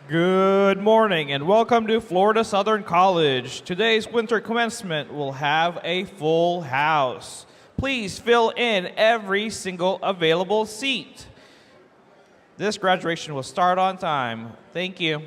Good morning and welcome to Florida Southern College. Today's winter commencement will have a full house. Please fill in every single available seat. This graduation will start on time. Thank you.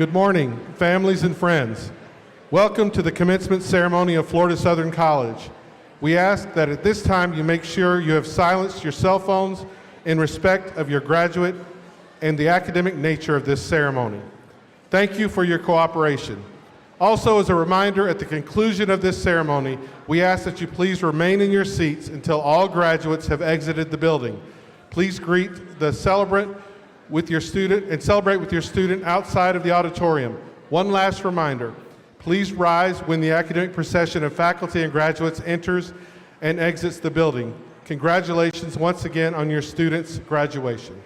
Good morning, families and friends. Welcome to the commencement ceremony of Florida Southern College. We ask that at this time you make sure you have silenced your cell phones in respect of your graduate and the academic nature of this ceremony. Thank you for your cooperation. Also, as a reminder, at the conclusion of this ceremony, we ask that you please remain in your seats until all graduates have exited the building. Please greet the celebrant with your student and celebrate with your student outside of the auditorium. One last reminder, please rise when the academic procession of faculty and graduates enters and exits the building. Congratulations once again on your students' graduation.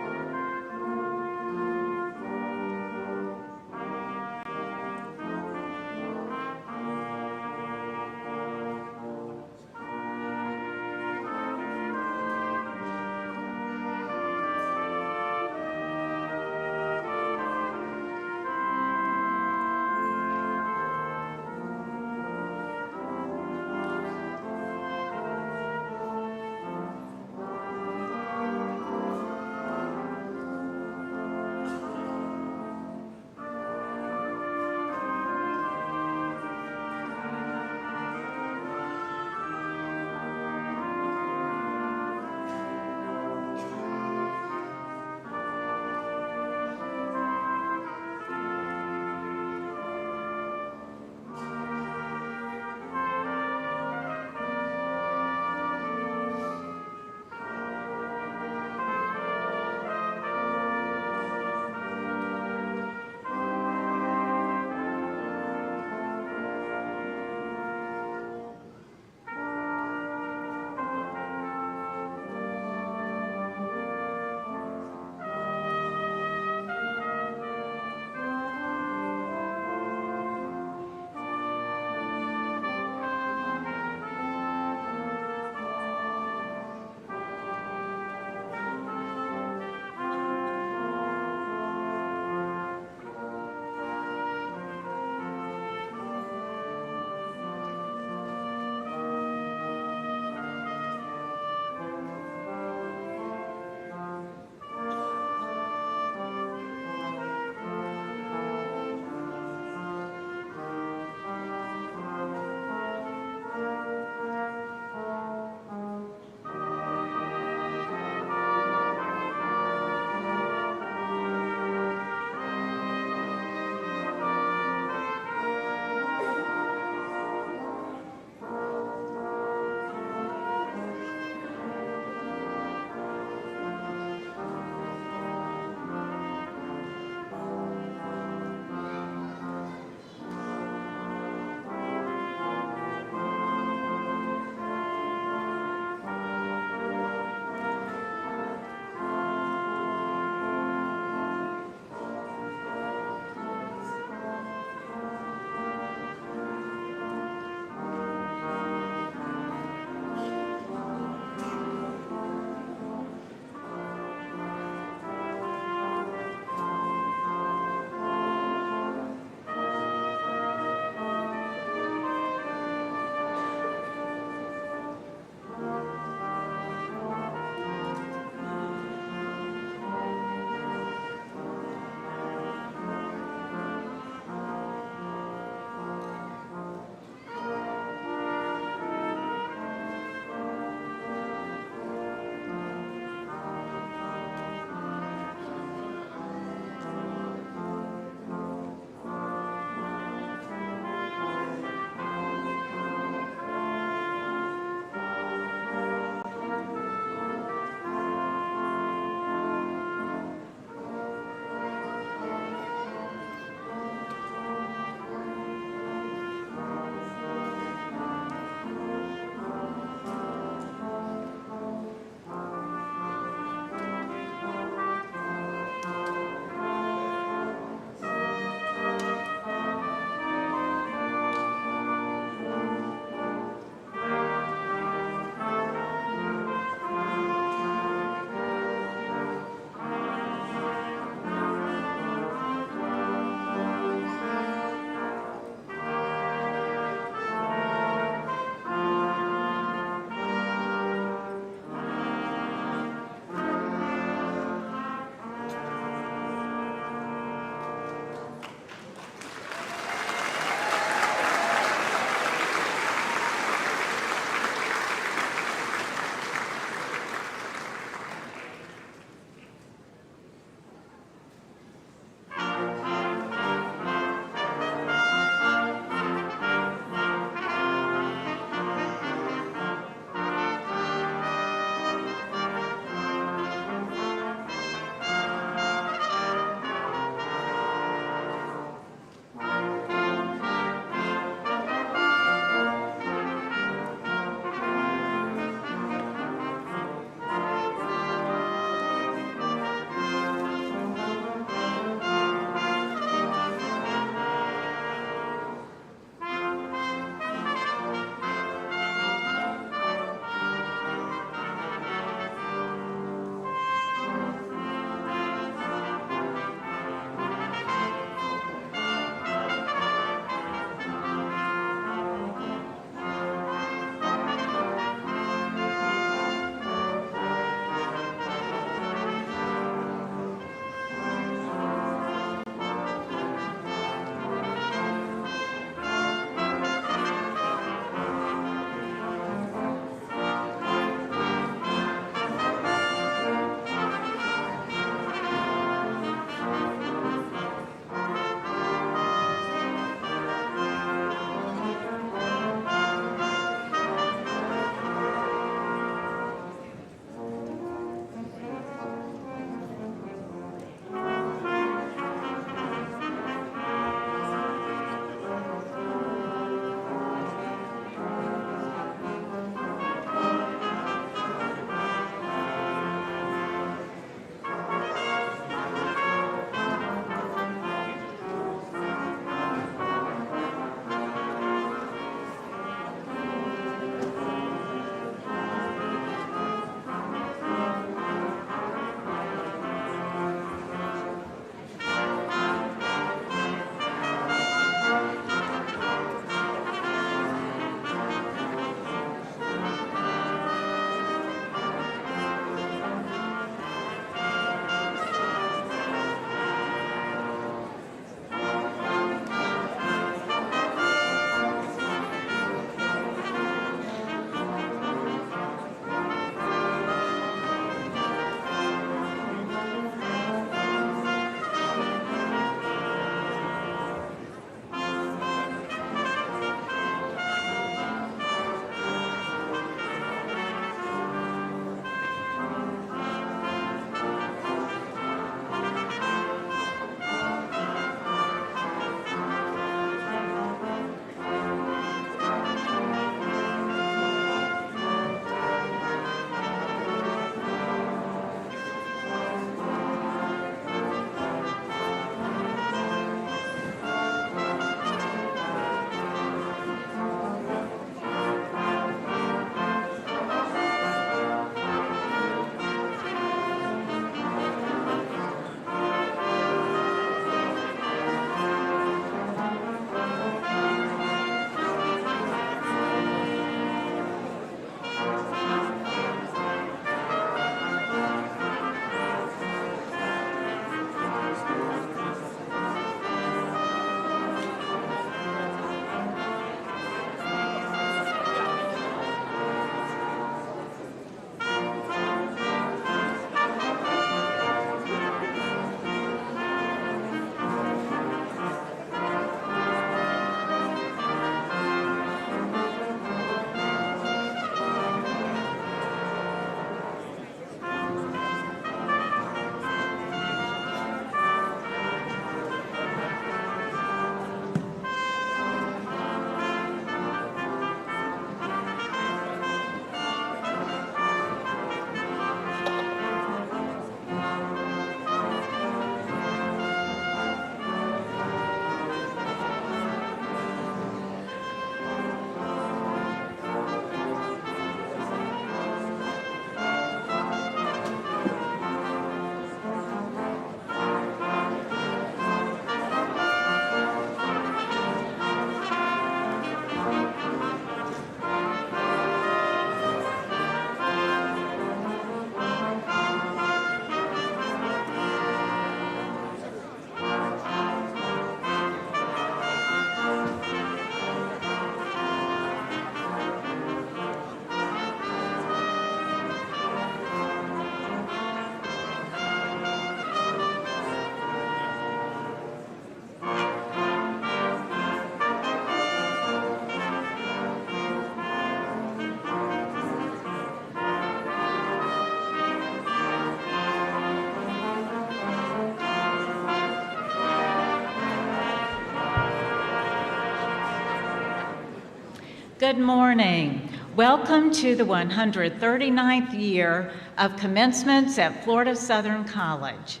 Good morning. Welcome to the 139th year of commencements at Florida Southern College.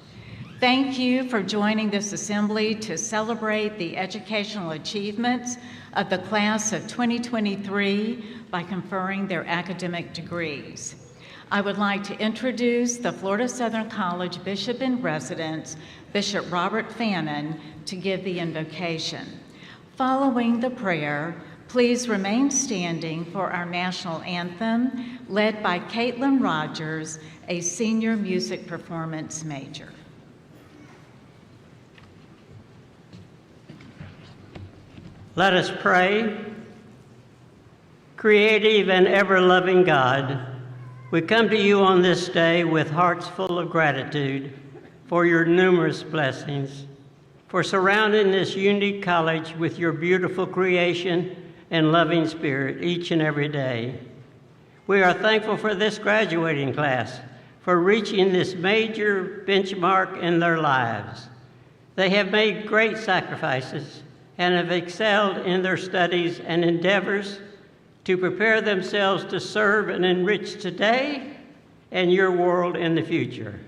Thank you for joining this assembly to celebrate the educational achievements of the class of 2023 by conferring their academic degrees. I would like to introduce the Florida Southern College Bishop in Residence, Bishop Robert Fannin, to give the invocation. Following the prayer, please remain standing for our national anthem, led by Caitlin Rogers, a senior music performance major. Let us pray. Creative and ever-loving God, we come to you on this day with hearts full of gratitude for your numerous blessings, for surrounding this unique college with your beautiful creation and loving spirit each and every day. We are thankful for this graduating class, for reaching this major benchmark in their lives. They have made great sacrifices and have excelled in their studies and endeavors to prepare themselves to serve and enrich today and your world in the future.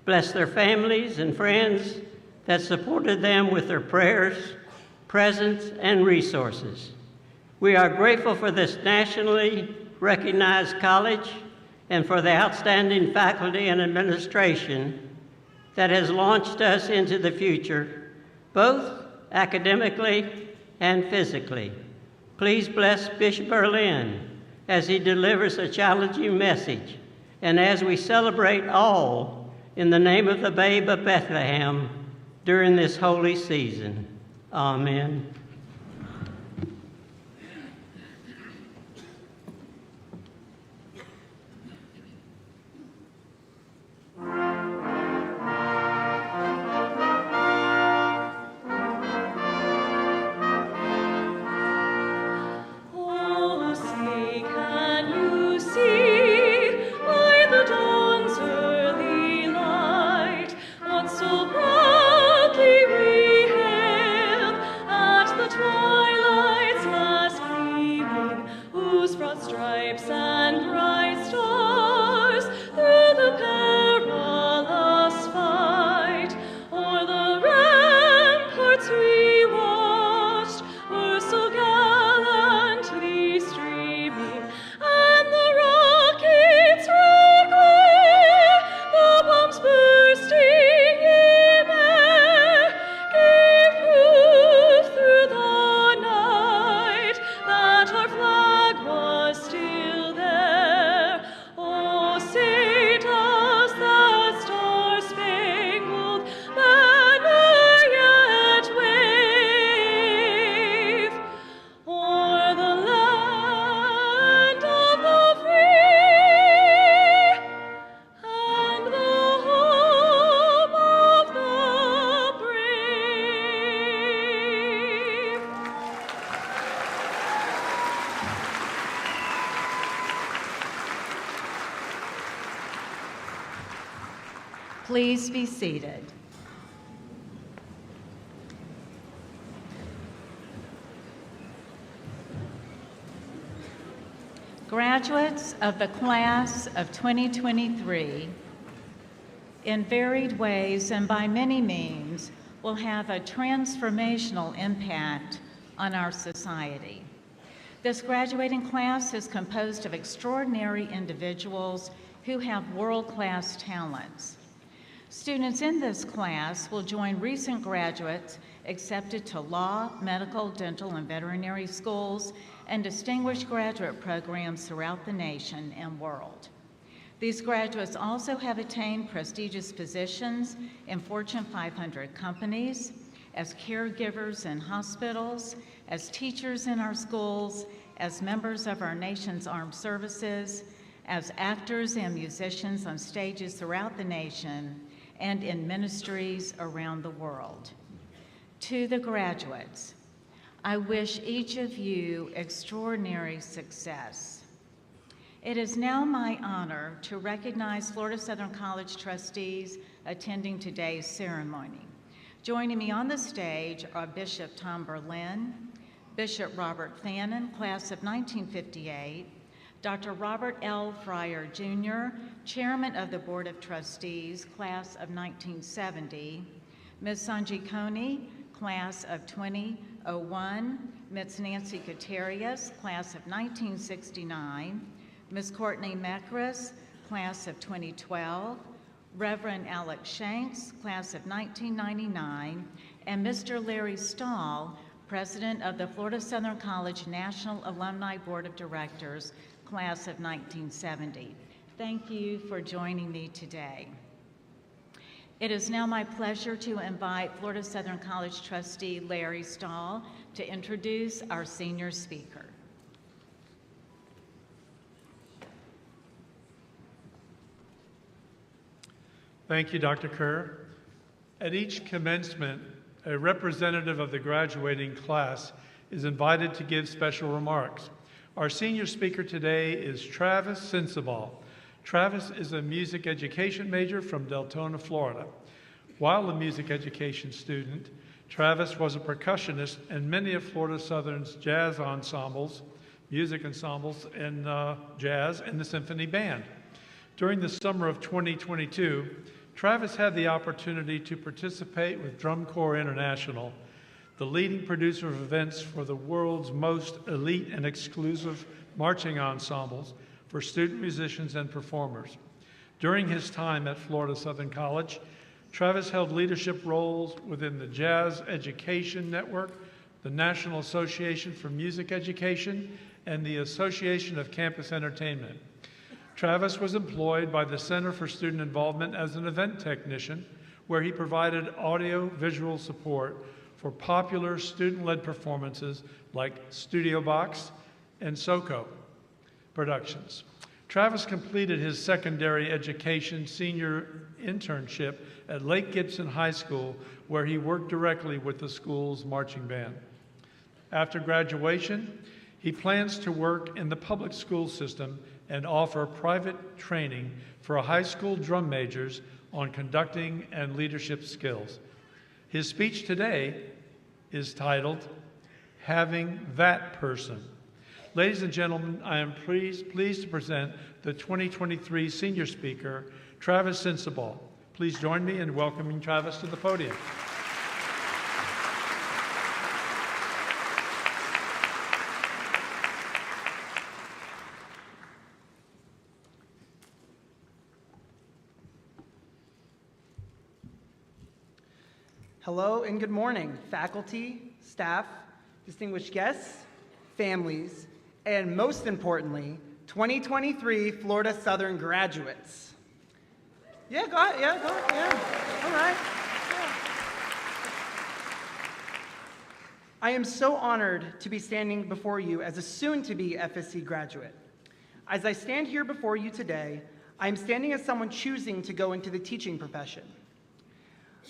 Bless their families and friends that supported them with their prayers, presence, and resources. We are grateful for this nationally recognized college and for the outstanding faculty and administration that has launched us into the future, both academically and physically. Please bless Bishop Berlin as he delivers a challenging message and as we celebrate all in the name of the babe of Bethlehem during this holy season. Amen. Please be seated. Graduates of the class of 2023, in varied ways and by many means, will have a transformational impact on our society. This graduating class is composed of extraordinary individuals who have world-class talents. Students in this class will join recent graduates accepted to law, medical, dental, and veterinary schools and distinguished graduate programs throughout the nation and world. These graduates also have attained prestigious positions in Fortune 500 companies, as caregivers in hospitals, as teachers in our schools, as members of our nation's armed services, as actors and musicians on stages throughout the nation, and in ministries around the world. To the graduates, I wish each of you extraordinary success. It is now my honor to recognize Florida Southern College trustees attending today's ceremony. Joining me on the stage are Bishop Tom Berlin, Bishop Robert Fannin, class of 1958, Dr. Robert L. Fryer, Jr., Chairman of the Board of Trustees, class of 1970, Ms. Sanji Coney, class of 2001, Ms. Nancy Gutierrez, class of 1969, Ms. Courtney Mekris, class of 2012, Reverend Alex Shanks, class of 1999, and Mr. Larry Stahl, President of the Florida Southern College National Alumni Board of Directors, class of 1970. Thank you for joining me today. It is now my pleasure to invite Florida Southern College trustee Larry Stahl to introduce our senior speaker. Thank you, Dr. Kerr. At each commencement, a representative of the graduating class is invited to give special remarks. Our senior speaker today is Travis Sensabaugh. Travis is a music education major from Deltona, Florida. While a music education student, Travis was a percussionist in many of Florida Southern's jazz ensembles, music ensembles, and jazz and the symphony band. During the summer of 2022, Travis had the opportunity to participate with Drum Corps International, the leading producer of events for the world's most elite and exclusive marching ensembles for student musicians and performers. During his time at Florida Southern College, Travis held leadership roles within the Jazz Education Network, the National Association for Music Education, and the Association of Campus Entertainment. Travis was employed by the Center for Student Involvement as an event technician, where he provided audio-visual support for popular student-led performances like Studio Box and SoCo productions. Travis completed his secondary education senior internship at Lake Gibson High School, where he worked directly with the school's marching band. After graduation, he plans to work in the public school system and offer private training for high school drum majors on conducting and leadership skills. His speech today is titled, Having That Person. Ladies and gentlemen, I am pleased to present the 2023 senior speaker, Travis Sensabaugh. Please join me in welcoming Travis to the podium. Hello and good morning, faculty, staff, distinguished guests, families, and most importantly, 2023 Florida Southern graduates. Yeah, all right. Yeah. I am so honored to be standing before you as a soon-to-be FSC graduate. As I stand here before you today, I am standing as someone choosing to go into the teaching profession.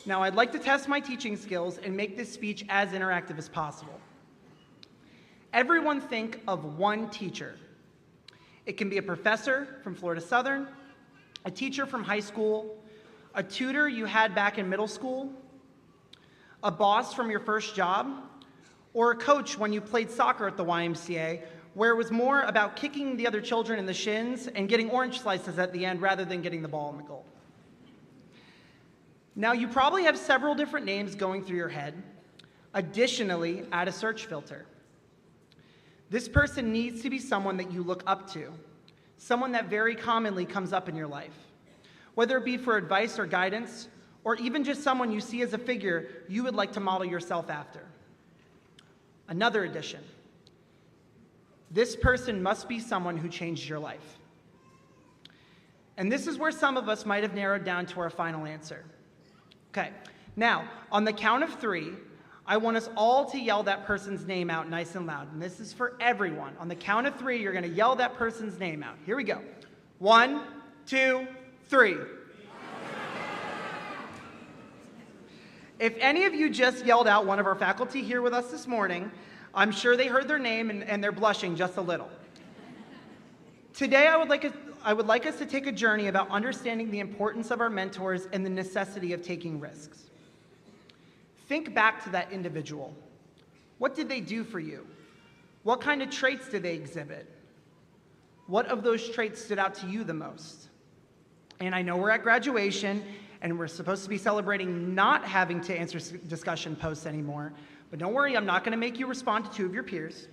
Now, I'd like to test my teaching skills and make this speech as interactive as possible. Everyone think of one teacher. It can be a professor from Florida Southern, a teacher from high school, a tutor you had back in middle school, a boss from your first job, or a coach when you played soccer at the YMCA, where it was more about kicking the other children in the shins and getting orange slices at the end rather than getting the ball in the goal. Now, you probably have several different names going through your head. Additionally, add a search filter. This person needs to be someone that you look up to, someone that very commonly comes up in your life, whether it be for advice or guidance, or even just someone you see as a figure you would like to model yourself after. Another addition. This person must be someone who changed your life. And this is where some of us might have narrowed down to our final answer. Okay, now, on the count of 3, I want us all to yell that person's name out nice and loud. And this is for everyone. On the count of 3, you're going to yell that person's name out. Here we go. 1, 2, 3. If any of you just yelled out one of our faculty here with us this morning, I'm sure they heard their name and they're blushing just a little. Today, I would like us to take a journey about understanding the importance of our mentors and the necessity of taking risks. Think back to that individual. What did they do for you? What kind of traits did they exhibit? What of those traits stood out to you the most? And I know we're at graduation, and we're supposed to be celebrating not having to answer discussion posts anymore, but don't worry, I'm not going to make you respond to two of your peers.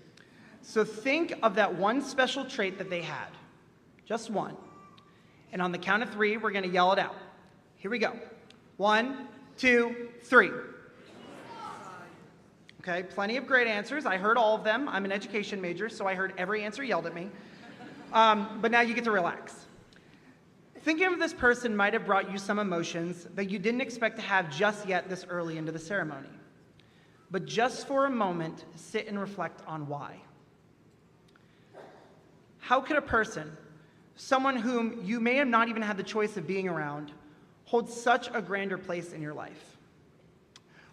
So think of that one special trait that they had, just one. And on the count of three, we're going to yell it out. Here we go. 1, 2, 3. Okay, plenty of great answers. I heard all of them. I'm an education major, so I heard every answer yelled at me. But now you get to relax. Thinking of this person might have brought you some emotions that you didn't expect to have just yet this early into the ceremony. But just for a moment, sit and reflect on why. How could a person, someone whom you may have not even had the choice of being around, hold such a grander place in your life?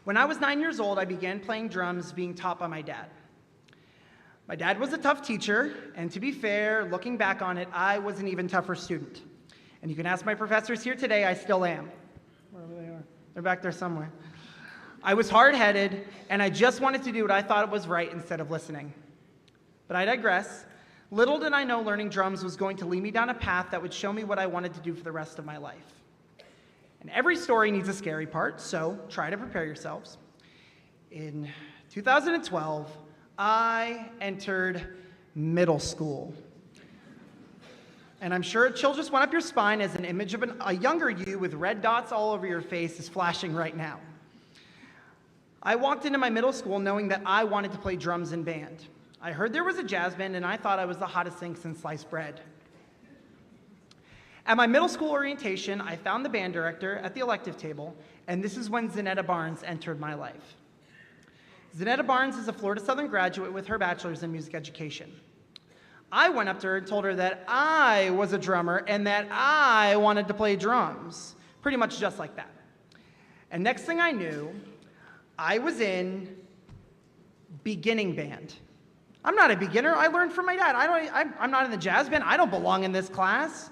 When I was 9 years old, I began playing drums being taught by my dad. My dad was a tough teacher, and to be fair, looking back on it, I was an even tougher student. And you can ask my professors here today, I still am. Wherever they are. They're back there somewhere. I was hard-headed, and I just wanted to do what I thought was right instead of listening. But I digress. Little did I know learning drums was going to lead me down a path that would show me what I wanted to do for the rest of my life. And every story needs a scary part, so try to prepare yourselves. In 2012, I entered middle school. And I'm sure a chill just went up your spine as an image of a younger you with red dots all over your face is flashing right now. I walked into my middle school knowing that I wanted to play drums in band. I heard there was a jazz band, and I thought I was the hottest thing since sliced bread. At my middle school orientation, I found the band director at the elective table, and this is when Zanetta Barnes entered my life. Zanetta Barnes is a Florida Southern graduate with her bachelor's in music education. I went up to her and told her that I was a drummer and that I wanted to play drums, pretty much just like that. And next thing I knew, I was in beginning band. I'm not a beginner. I learned from my dad. I'm not in the jazz band. I don't belong in this class.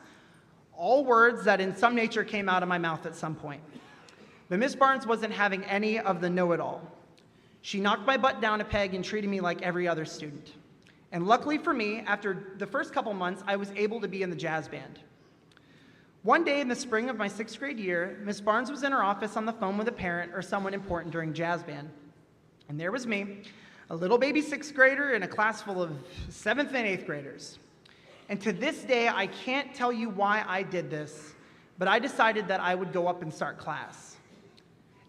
All words that in some nature came out of my mouth at some point. But Miss Barnes wasn't having any of the know-it-all. She knocked my butt down a peg and treated me like every other student. And luckily for me, after the first couple months, I was able to be in the jazz band. One day in the spring of my 6th grade year, Miss Barnes was in her office on the phone with a parent or someone important during jazz band. And there was me, a little baby 6th grader in a class full of 7th and 8th graders. And to this day, I can't tell you why I did this, but I decided that I would go up and start class.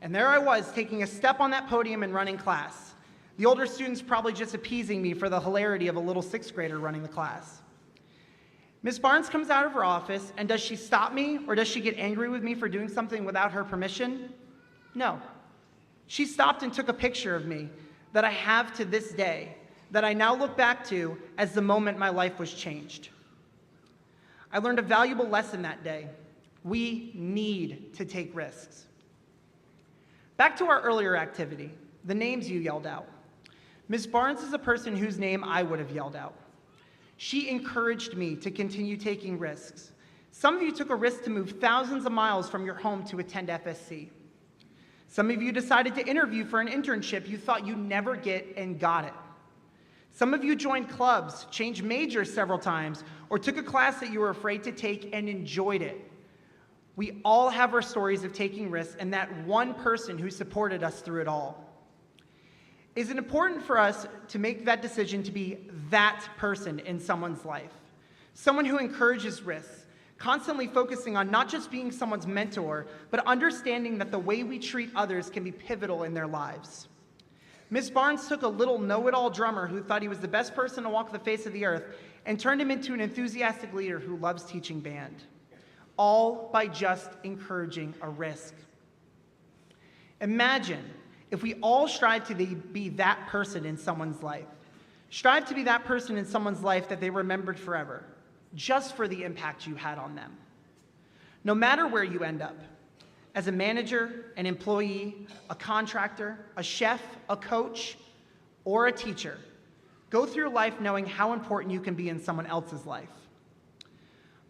And there I was, taking a step on that podium and running class. The older students probably just appeasing me for the hilarity of a little 6th grader running the class. Miss Barnes comes out of her office, and does she stop me, or does she get angry with me for doing something without her permission? No. She stopped and took a picture of me that I have to this day, that I now look back to as the moment my life was changed. I learned a valuable lesson that day. We need to take risks. Back to our earlier activity, the names you yelled out. Ms. Barnes is a person whose name I would have yelled out. She encouraged me to continue taking risks. Some of you took a risk to move thousands of miles from your home to attend FSC. Some of you decided to interview for an internship you thought you'd never get and got it. Some of you joined clubs, changed majors several times, or took a class that you were afraid to take and enjoyed it. We all have our stories of taking risks and that one person who supported us through it all. Is it important for us to make that decision to be that person in someone's life? Someone who encourages risks, constantly focusing on not just being someone's mentor, but understanding that the way we treat others can be pivotal in their lives. Miss Barnes took a little know-it-all drummer who thought he was the best person to walk the face of the earth and turned him into an enthusiastic leader who loves teaching band, all by just encouraging a risk. Imagine if we all strive to be that person in someone's life. Strive to be that person in someone's life that they remembered forever, just for the impact you had on them. No matter where you end up, as a manager, an employee, a contractor, a chef, a coach, or a teacher, go through life knowing how important you can be in someone else's life.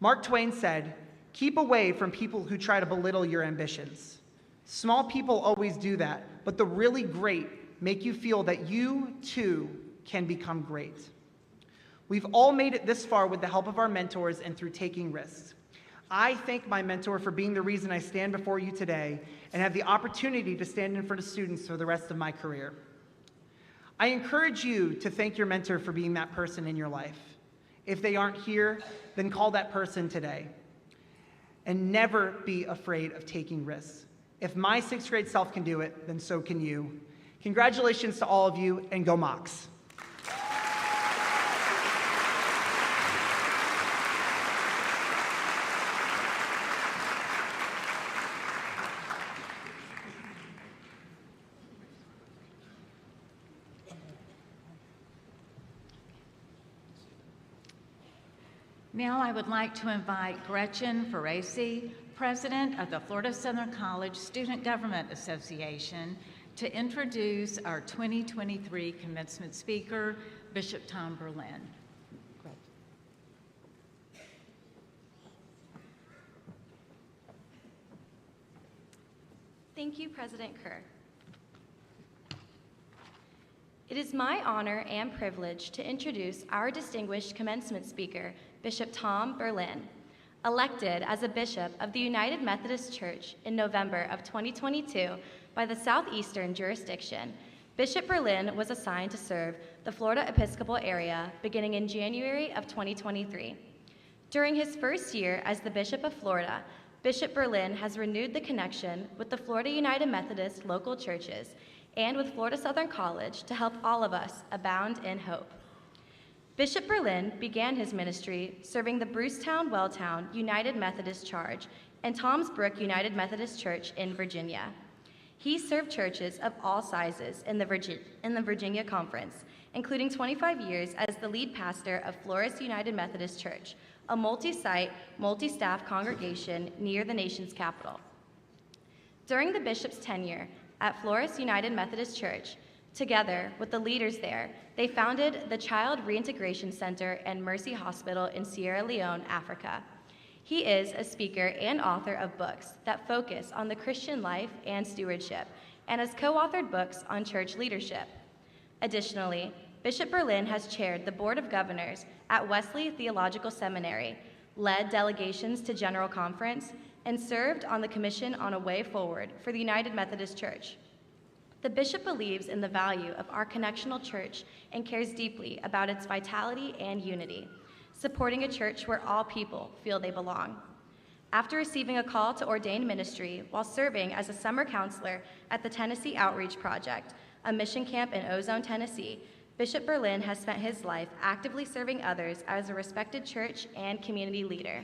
Mark Twain said, "Keep away from people who try to belittle your ambitions. Small people always do that, but the really great make you feel that you, too, can become great. We've all made it this far with the help of our mentors and through taking risks. I thank my mentor for being the reason I stand before you today and have the opportunity to stand in front of students for the rest of my career. I encourage you to thank your mentor for being that person in your life. If they aren't here, then call that person today. And never be afraid of taking risks. If my 6th grade self can do it, then so can you. Congratulations to all of you, and go Mocs. Now I would like to invite Gretchen Ferrasi, President of the Florida Southern College Student Government Association, to introduce our 2023 commencement speaker, Bishop Tom Berlin. Thank you, President Kerr. It is my honor and privilege to introduce our distinguished commencement speaker, Bishop Tom Berlin. Elected as a bishop of the United Methodist Church in November of 2022 by the Southeastern jurisdiction, Bishop Berlin was assigned to serve the Florida Episcopal area beginning in January of 2023. During his first year as the Bishop of Florida, Bishop Berlin has renewed the connection with the Florida United Methodist local churches and with Florida Southern College to help all of us abound in hope. Bishop Berlin began his ministry serving the Brucetown-Welltown United Methodist Charge and Toms Brook United Methodist Church in Virginia. He served churches of all sizes in the Virginia Conference, including 25 years as the lead pastor of Flores United Methodist Church, a multi-site, multi-staff congregation near the nation's capital. During the bishop's tenure at Flores United Methodist Church, together with the leaders there, they founded the Child Reintegration Center and Mercy Hospital in Sierra Leone, Africa. He is a speaker and author of books that focus on the Christian life and stewardship, and has co-authored books on church leadership. Additionally, Bishop Berlin has chaired the Board of Governors at Wesley Theological Seminary, led delegations to General Conference, and served on the Commission on a Way Forward for the United Methodist Church. The bishop believes in the value of our connectional church and cares deeply about its vitality and unity, supporting a church where all people feel they belong. After receiving a call to ordain ministry while serving as a summer counselor at the Tennessee Outreach Project, a mission camp in Ozone, Tennessee, Bishop Berlin has spent his life actively serving others as a respected church and community leader.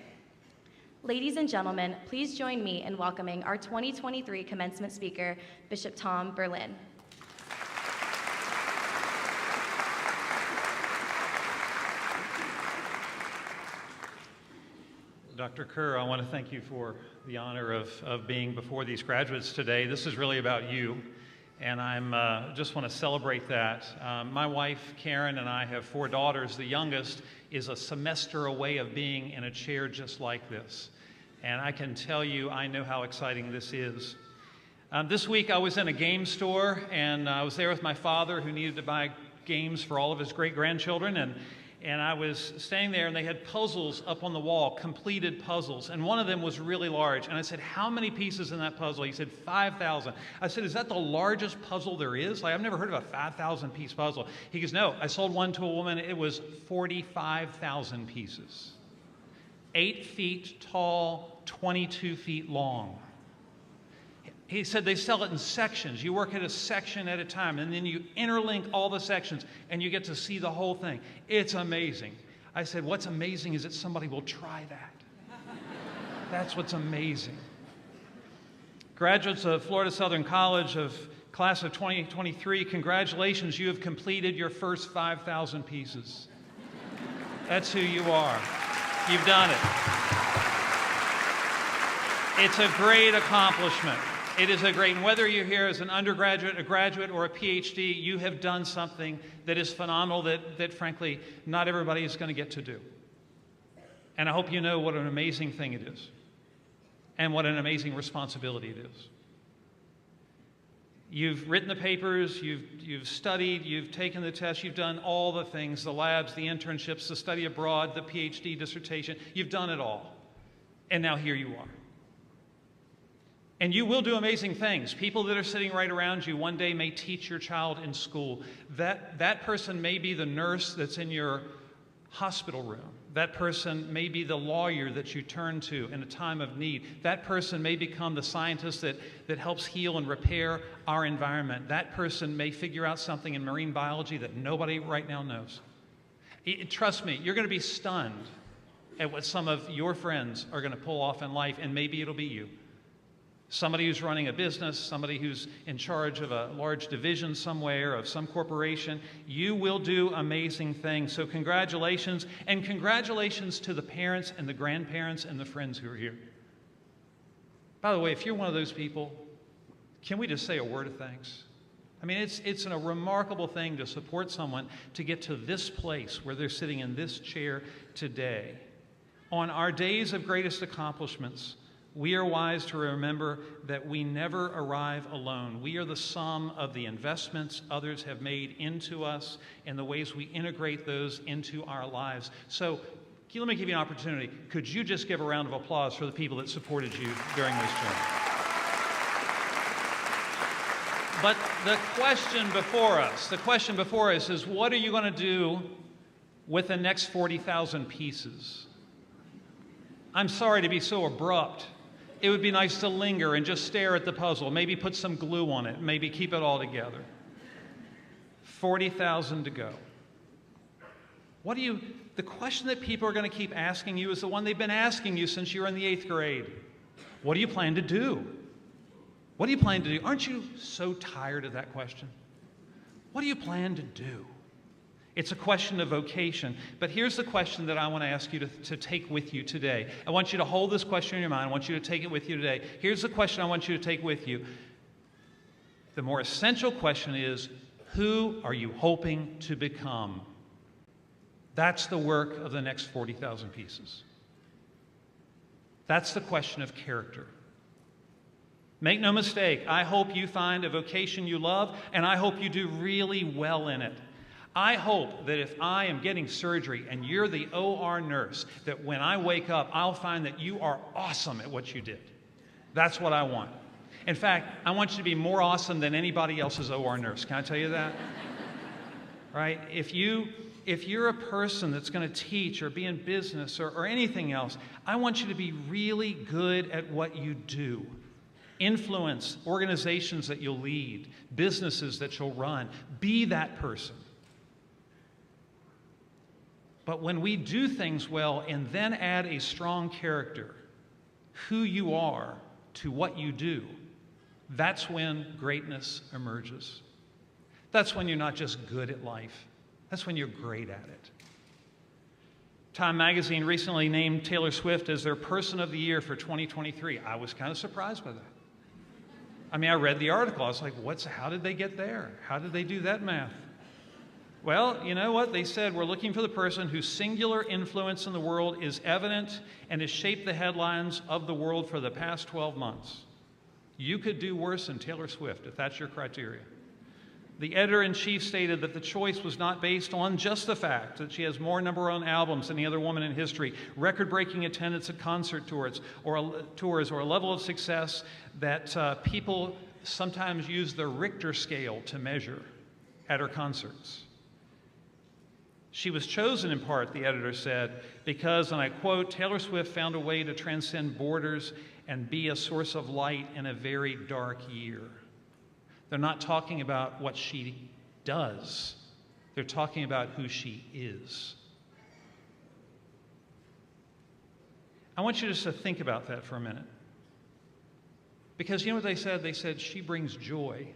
Ladies and gentlemen, please join me in welcoming our 2023 commencement speaker, Bishop Tom Berlin. Dr. Kerr, I want to thank you for the honor of being before these graduates today. This is really about you, and I just want to celebrate that. My wife, Karen, and I have 4 daughters. The youngest is a semester away of being in a chair just like this. And I can tell you, I know how exciting this is. This week I was in a game store, and I was there with my father, who needed to buy games for all of his great-grandchildren, and I was staying there, and they had puzzles up on the wall, completed puzzles, and one of them was really large. And I said, how many pieces in that puzzle? He said, 5,000. I said, is that the largest puzzle there is? Like, I've never heard of a 5,000-piece puzzle. He goes, no, I sold one to a woman. It was 45,000 pieces. 8 feet tall, 22 feet long. He said they sell it in sections. You work at a section at a time, and then you interlink all the sections, and you get to see the whole thing. It's amazing. I said, what's amazing is that somebody will try that. That's what's amazing. Graduates of Florida Southern College of class of 2023, congratulations, you have completed your first 5,000 pieces. That's who you are. You've done it. It's a great accomplishment. It is a great, and whether you're here as an undergraduate, a graduate, or a PhD, you have done something that is phenomenal that frankly, not everybody is going to get to do. And I hope you know what an amazing thing it is, and what an amazing responsibility it is. You've written the papers, you've studied, you've taken the test, you've done all the things, the labs, the internships, the study abroad, the PhD dissertation. You've done it all. And now here you are. And you will do amazing things. People that are sitting right around you one day may teach your child in school. That person may be the nurse that's in your hospital room. That person may be the lawyer that you turn to in a time of need. That person may become the scientist that helps heal and repair our environment. That person may figure out something in marine biology that nobody right now knows. Trust me, you're going to be stunned at what some of your friends are going to pull off in life, and maybe it'll be you. Somebody who's running a business, somebody who's in charge of a large division somewhere, of some corporation. You will do amazing things. So congratulations, and congratulations to the parents and the grandparents and the friends who are here. By the way, if you're one of those people, can we just say a word of thanks? I mean, it's a remarkable thing to support someone to get to this place where they're sitting in this chair today. On our days of greatest accomplishments, we are wise to remember that we never arrive alone. We are the sum of the investments others have made into us and the ways we integrate those into our lives. So let me give you an opportunity. Could you just give a round of applause for the people that supported you during this journey? But the question before us is, what are you going to do with the next 40,000 pieces? I'm sorry to be so abrupt. It would be nice to linger and just stare at the puzzle, maybe put some glue on it, maybe keep it all together. 40,000 to go. The question that people are going to keep asking you is the one they've been asking you since you were in the 8th grade. What do you plan to do? What do you plan to do? Aren't you so tired of that question? What do you plan to do? It's a question of vocation. But here's the question that I want to ask you to take with you today. I want you to hold this question in your mind. I want you to take it with you today. Here's the question I want you to take with you. The more essential question is, who are you hoping to become? That's the work of the next 40,000 pieces. That's the question of character. Make no mistake, I hope you find a vocation you love, and I hope you do really well in it. I hope that if I am getting surgery and you're the OR nurse, that when I wake up, I'll find that you are awesome at what you did. That's what I want. In fact, I want you to be more awesome than anybody else's OR nurse. Can I tell you that? Right? If you're a person that's going to teach or be in business or anything else, I want you to be really good at what you do. Influence organizations that you'll lead, businesses that you'll run. Be that person. But when we do things well and then add a strong character, who you are to what you do, that's when greatness emerges. That's when you're not just good at life. That's when you're great at it. Time magazine recently named Taylor Swift as their Person of the Year for 2023. I was kind of surprised by that. I mean, I read the article. I was like, how did they get there? How did they do that math? Well, you know what? They said, we're looking for the person whose singular influence in the world is evident and has shaped the headlines of the world for the past 12 months. You could do worse than Taylor Swift if that's your criteria. The editor-in-chief stated that the choice was not based on just the fact that she has more number-one albums than any other woman in history, record-breaking attendance at concert tours, or a level of success that people sometimes use the Richter scale to measure at her concerts. She was chosen in part, the editor said, because, and I quote, Taylor Swift found a way to transcend borders and be a source of light in a very dark year. They're not talking about what she does. They're talking about who she is. I want you just to think about that for a minute. Because you know what they said? They said she brings joy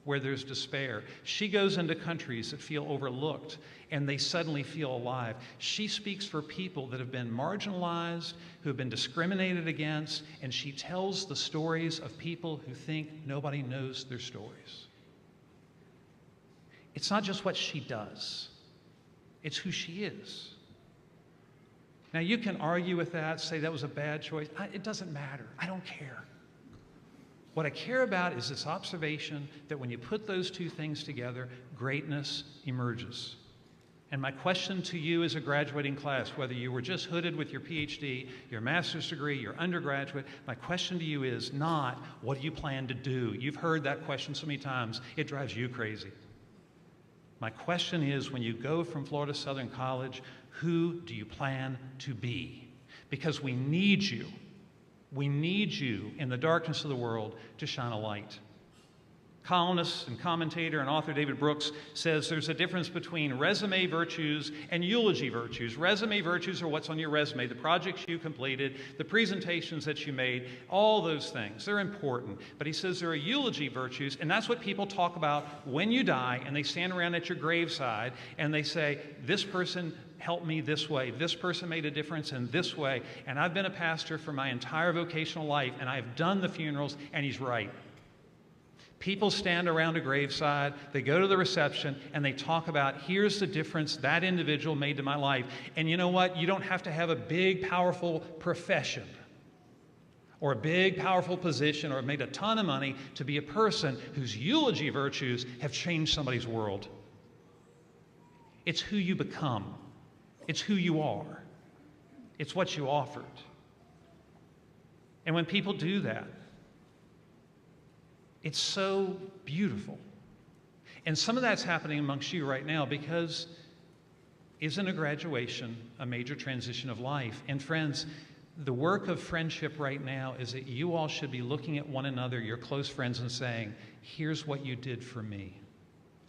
where there's despair. She goes into countries that feel overlooked and they suddenly feel alive. She speaks for people that have been marginalized, who have been discriminated against, and she tells the stories of people who think nobody knows their stories. It's not just what she does, it's who she is. Now, you can argue with that, say that was a bad choice. It doesn't matter. I don't care. What I care about is this observation that when you put those two things together, greatness emerges. And my question to you as a graduating class, whether you were just hooded with your PhD, your master's degree, your undergraduate, my question to you is not, what do you plan to do? You've heard that question so many times, it drives you crazy. My question is, when you go from Florida Southern College, who do you plan to be? Because we need you. We need you in the darkness of the world to shine a light. Columnist and commentator and author David Brooks says there's a difference between resume virtues and eulogy virtues. Resume virtues are what's on your resume, the projects you completed, the presentations that you made, all those things. They're important. But he says there are eulogy virtues, and that's what people talk about when you die, and they stand around at your graveside and they say, this person helped me this way, this person made a difference in this way, and I've been a pastor for my entire vocational life, and I've done the funerals, and he's right. People stand around a graveside, they go to the reception, and they talk about, here's the difference that individual made to my life. And you know what? You don't have to have a big, powerful profession or a big, powerful position or made a ton of money to be a person whose eulogy virtues have changed somebody's world. It's who you become. It's who you are. It's what you offered. And when people do that, it's so beautiful. And some of that's happening amongst you right now because isn't a graduation a major transition of life? And friends, the work of friendship right now is that you all should be looking at one another, your close friends, and saying, here's what you did for me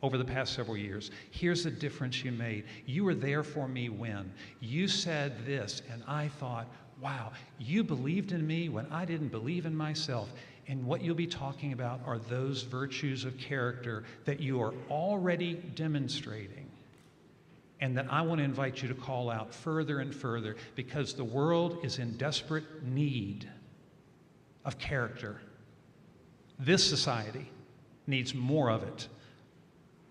over the past several years. Here's the difference you made. You were there for me when you said this, and I thought, wow, you believed in me when I didn't believe in myself. And what you'll be talking about are those virtues of character that you are already demonstrating, and that I want to invite you to call out further and further, because the world is in desperate need of character. This society needs more of it,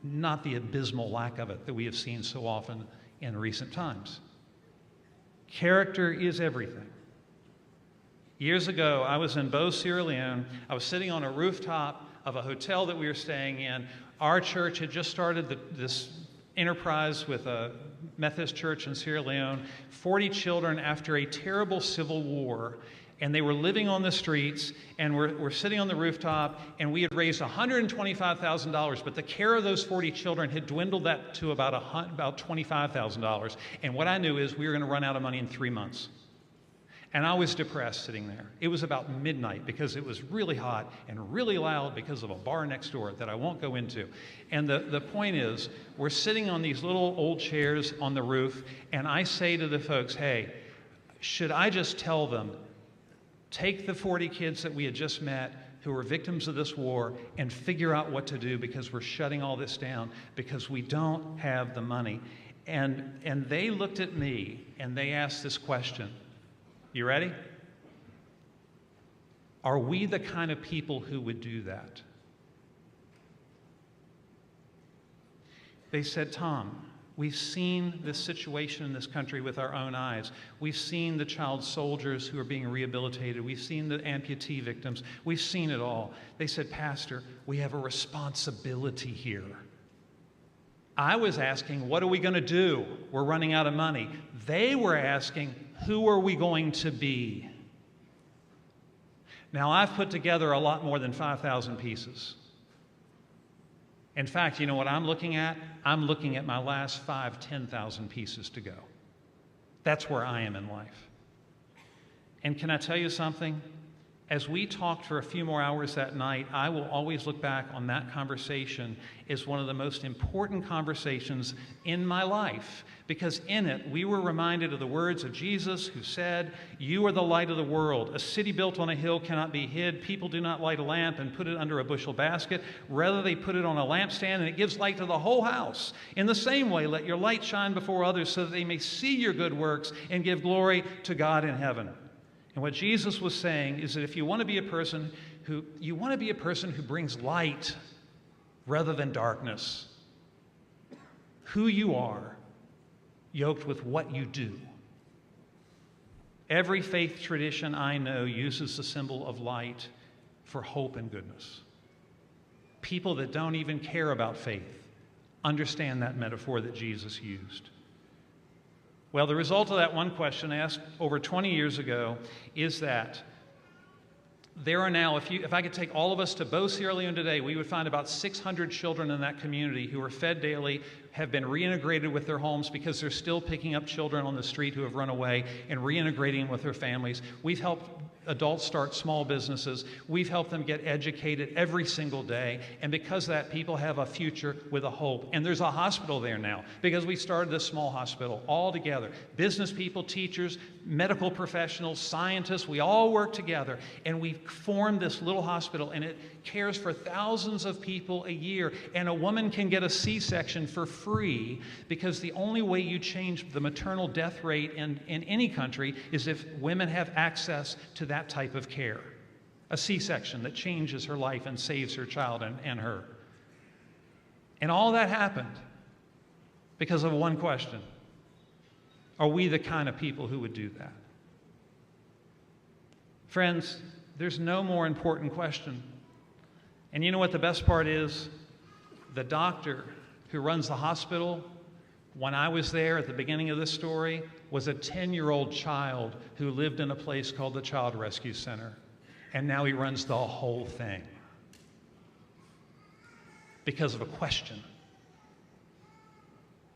not the abysmal lack of it that we have seen so often in recent times. Character is everything. Years ago, I was in Beau, Sierra Leone. I was sitting on a rooftop of a hotel that we were staying in. Our church had just started this enterprise with a Methodist church in Sierra Leone, 40 children after a terrible civil war, and they were living on the streets, and we're sitting on the rooftop, and we had raised $125,000, but the care of those 40 children had dwindled that to about $25,000. And what I knew is we were going to run out of money in 3 months. And I was depressed sitting there. It was about midnight because it was really hot and really loud because of a bar next door that I won't go into. And the point is, we're sitting on these little old chairs on the roof, and I say to the folks, hey, should I just tell them, take the 40 kids that we had just met who were victims of this war and figure out what to do, because we're shutting all this down because we don't have the money. And they looked at me and they asked this question. You ready? Are we the kind of people who would do that? They said, Tom, we've seen this situation in this country with our own eyes. We've seen the child soldiers who are being rehabilitated. We've seen the amputee victims. We've seen it all. They said, Pastor, we have a responsibility here. I was asking, what are we going to do? We're running out of money. They were asking, who are we going to be? Now, I've put together a lot more than 5,000 pieces. In fact, you know what I'm looking at? I'm looking at my last 10,000 pieces to go. That's where I am in life. And can I tell you something? As we talked for a few more hours that night, I will always look back on that conversation as one of the most important conversations in my life, because in it, we were reminded of the words of Jesus, who said, you are the light of the world. A city built on a hill cannot be hid. People do not light a lamp and put it under a bushel basket. Rather, they put it on a lampstand, and it gives light to the whole house. In the same way, let your light shine before others so that they may see your good works and give glory to God in heaven. And what Jesus was saying is that if you want to be a person who brings light rather than darkness, who you are, yoked with what you do. Every faith tradition I know uses the symbol of light for hope and goodness. People that don't even care about faith understand that metaphor that Jesus used. Well, the result of that one question asked over 20 years ago is that there are now, if I could take all of us to Bo Sierra Leone today, we would find about 600 children in that community who are fed daily, have been reintegrated with their homes because they're still picking up children on the street who have run away and reintegrating them with their families. We've helped adults start small businesses. We've helped them get educated every single day. And because of that, people have a future with a hope. And there's a hospital there now because we started this small hospital all together. Business people, teachers, medical professionals, scientists, we all work together. And we formed this little hospital, and it cares for thousands of people a year. And a woman can get a C-section for free because the only way you change the maternal death rate in any country is if women have access to that type of care. A C-section that changes her life and saves her child and her. And all that happened because of one question. Are we the kind of people who would do that? Friends, there's no more important question. And you know what the best part is? The doctor who runs the hospital, when I was there at the beginning of this story, was a 10-year-old child who lived in a place called the Child Rescue Center. And now he runs the whole thing because of a question.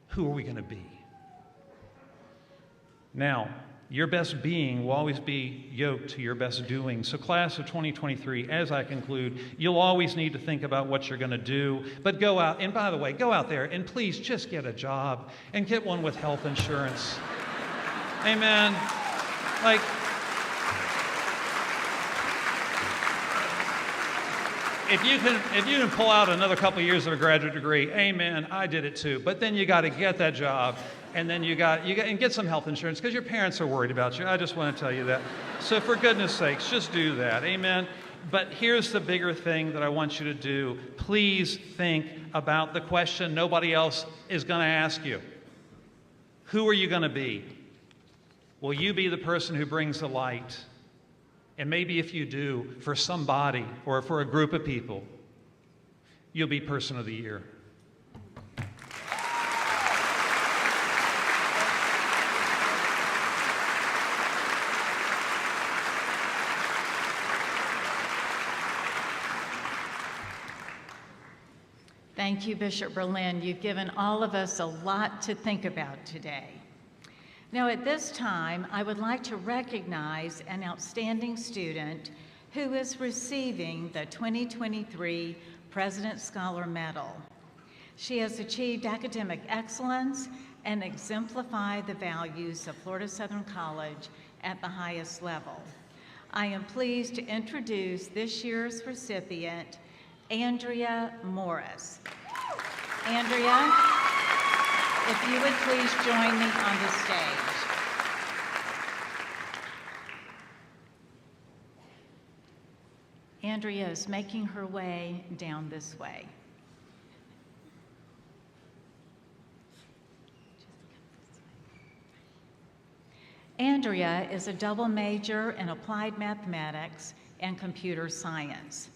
Who are we going to be? Now, your best being will always be yoked to your best doing. So class of 2023, as I conclude, you'll always need to think about what you're going to do. But go out, and by the way, go out there and please just get a job and get one with health insurance. Amen. Like, if you can pull out another couple of years of a graduate degree, amen, I did it too. But then you got to get that job. And then you get some health insurance because your parents are worried about you. I just want to tell you that. So for goodness sakes, just do that. Amen. But here's the bigger thing that I want you to do. Please think about the question nobody else is going to ask you. Who are you going to be? Will you be the person who brings the light? And maybe if you do, for somebody or for a group of people, you'll be Person of the Year. Thank you, Bishop Berlin. You've given all of us a lot to think about today. Now, at this time, I would like to recognize an outstanding student who is receiving the 2023 President's Scholar Medal. She has achieved academic excellence and exemplified the values of Florida Southern College at the highest level. I am pleased to introduce this year's recipient, Andrea Morris. Andrea, if you would please join me on the stage. Andrea is making her way down this way. Andrea is a double major in applied mathematics and computer science.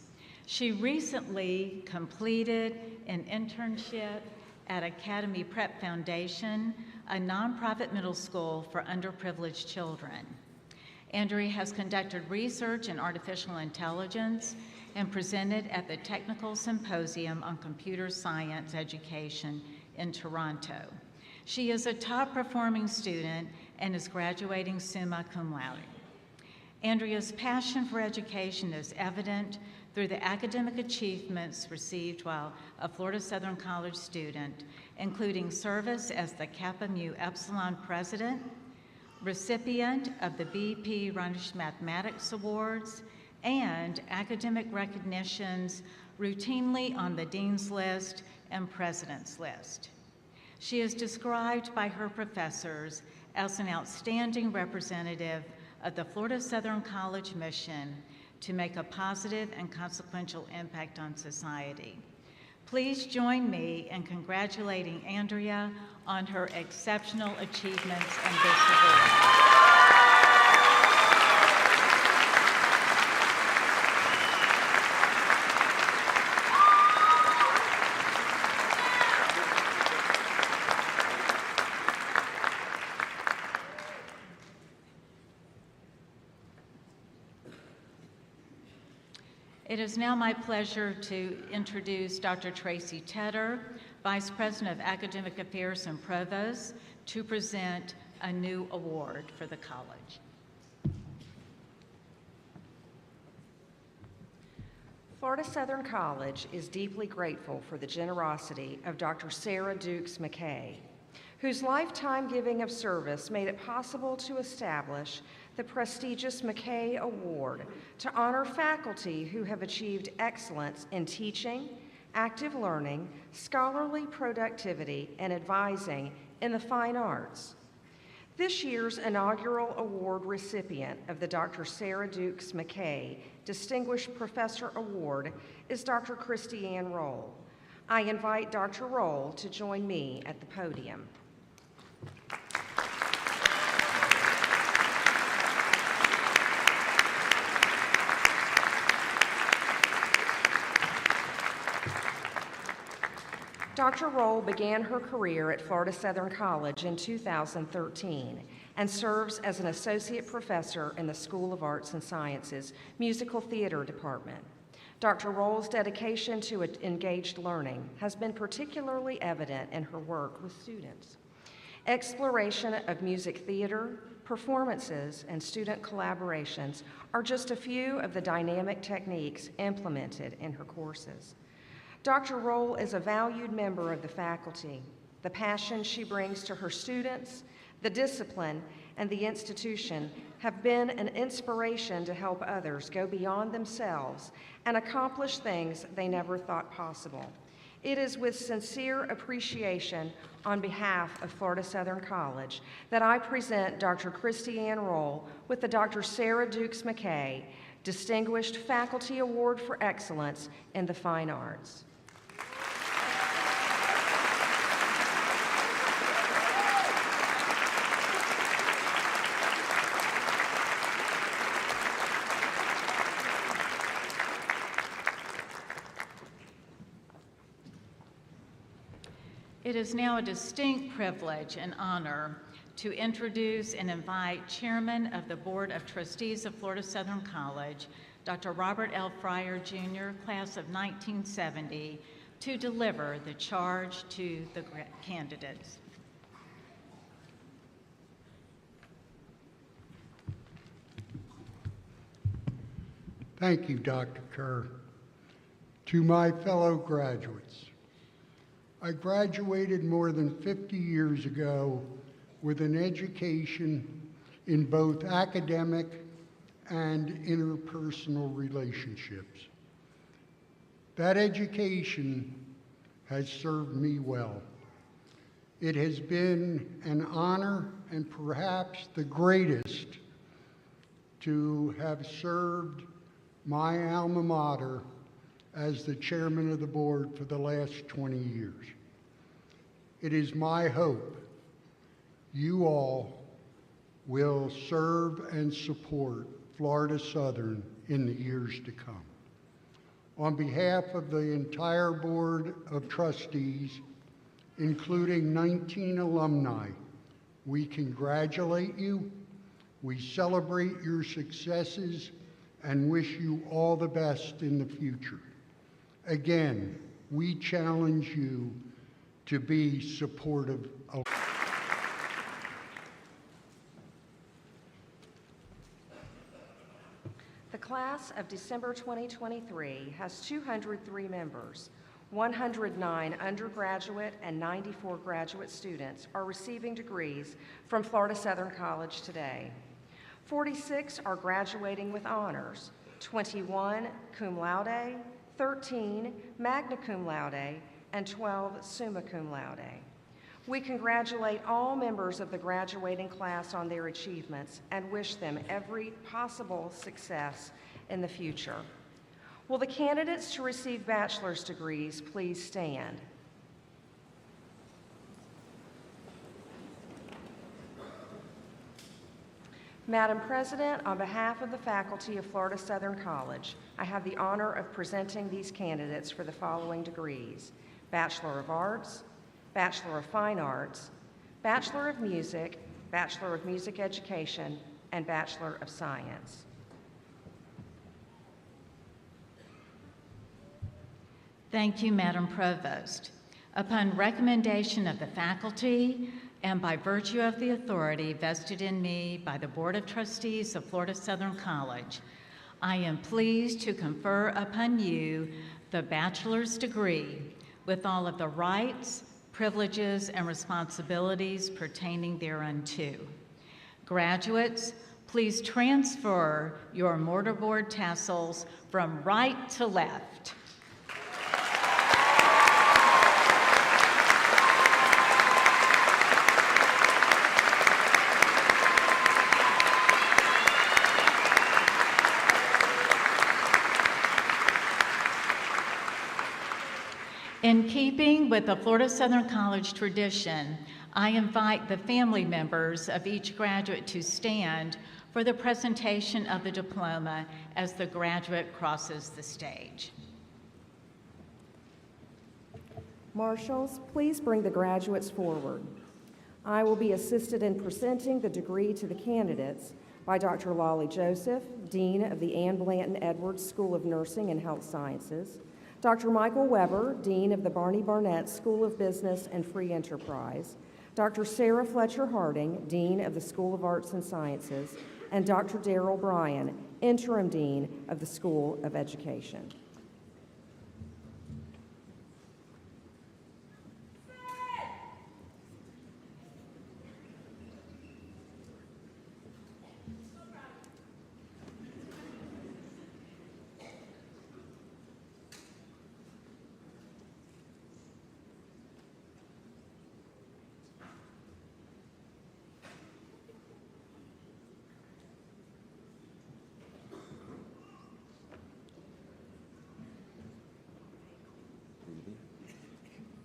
She recently completed an internship at Academy Prep Foundation, a nonprofit middle school for underprivileged children. Andrea has conducted research in artificial intelligence and presented at the Technical Symposium on Computer Science Education in Toronto. She is a top-performing student and is graduating summa cum laude. Andrea's passion for education is evident through the academic achievements received while a Florida Southern College student, including service as the Kappa Mu Epsilon president, recipient of the B.P. Reinisch Mathematics Awards, and academic recognitions routinely on the Dean's List and President's List. She is described by her professors as an outstanding representative of the Florida Southern College mission to make a positive and consequential impact on society. Please join me in congratulating Andrea on her exceptional achievements and this award. It is now my pleasure to introduce Dr. Tracy Tedder, Vice President of Academic Affairs and Provost, to present a new award for the college. Florida Southern College is deeply grateful for the generosity of Dr. Sarah Dukes McKay, whose lifetime giving of service made it possible to establish the prestigious McKay Award to honor faculty who have achieved excellence in teaching, active learning, scholarly productivity, and advising in the fine arts. This year's inaugural award recipient of the Dr. Sarah Dukes McKay Distinguished Professor Award is Dr. Christy Ann Roll. I invite Dr. Roll to join me at the podium. Dr. Roll began her career at Florida Southern College in 2013 and serves as an associate professor in the School of Arts and Sciences Musical Theater Department. Dr. Roll's dedication to engaged learning has been particularly evident in her work with students. Exploration of music theater, performances, and student collaborations are just a few of the dynamic techniques implemented in her courses. Dr. Roll is a valued member of the faculty. The passion she brings to her students, the discipline, and the institution have been an inspiration to help others go beyond themselves and accomplish things they never thought possible. It is with sincere appreciation on behalf of Florida Southern College that I present Dr. Christy Ann Roll with the Dr. Sarah Dukes McKay Distinguished Faculty Award for Excellence in the Fine Arts. It is now a distinct privilege and honor to introduce and invite Chairman of the Board of Trustees of Florida Southern College, Dr. Robert L. Fryer, Jr., class of 1970, to deliver the charge to the candidates. Thank you, Dr. Kerr. To my fellow graduates, I graduated more than 50 years ago with an education in both academic and interpersonal relationships. That education has served me well. It has been an honor and perhaps the greatest to have served my alma mater as the chairman of the board for the last 20 years. It is my hope you all will serve and support Florida Southern in the years to come. On behalf of the entire Board of Trustees, including 19 alumni, we congratulate you, we celebrate your successes, and wish you all the best in the future. Again, we challenge you to be supportive of. The class of December 2023 has 203 members. 109 undergraduate and 94 graduate students are receiving degrees from Florida Southern College today. 46 are graduating with honors, 21 cum laude, 13 magna cum laude, and 12 summa cum laude. We congratulate all members of the graduating class on their achievements and wish them every possible success in the future. Will the candidates to receive bachelor's degrees please stand? Madam President, on behalf of the faculty of Florida Southern College, I have the honor of presenting these candidates for the following degrees: Bachelor of Arts, Bachelor of Fine Arts, Bachelor of Music, Bachelor of Music Education, and Bachelor of Science. Thank you, Madam Provost. Upon recommendation of the faculty and by virtue of the authority vested in me by the Board of Trustees of Florida Southern College, I am pleased to confer upon you the bachelor's degree with all of the rights, privileges, and responsibilities pertaining thereunto. Graduates, please transfer your mortarboard tassels from right to left. In keeping with the Florida Southern College tradition, I invite the family members of each graduate to stand for the presentation of the diploma as the graduate crosses the stage. Marshals, please bring the graduates forward. I will be assisted in presenting the degree to the candidates by Dr. Lolly Joseph, Dean of the Ann Blanton Edwards School of Nursing and Health Sciences, Dr. Michael Weber, Dean of the Barney Barnett School of Business and Free Enterprise, Dr. Sarah Fletcher Harding, Dean of the School of Arts and Sciences, and Dr. Darrell Bryan, Interim Dean of the School of Education.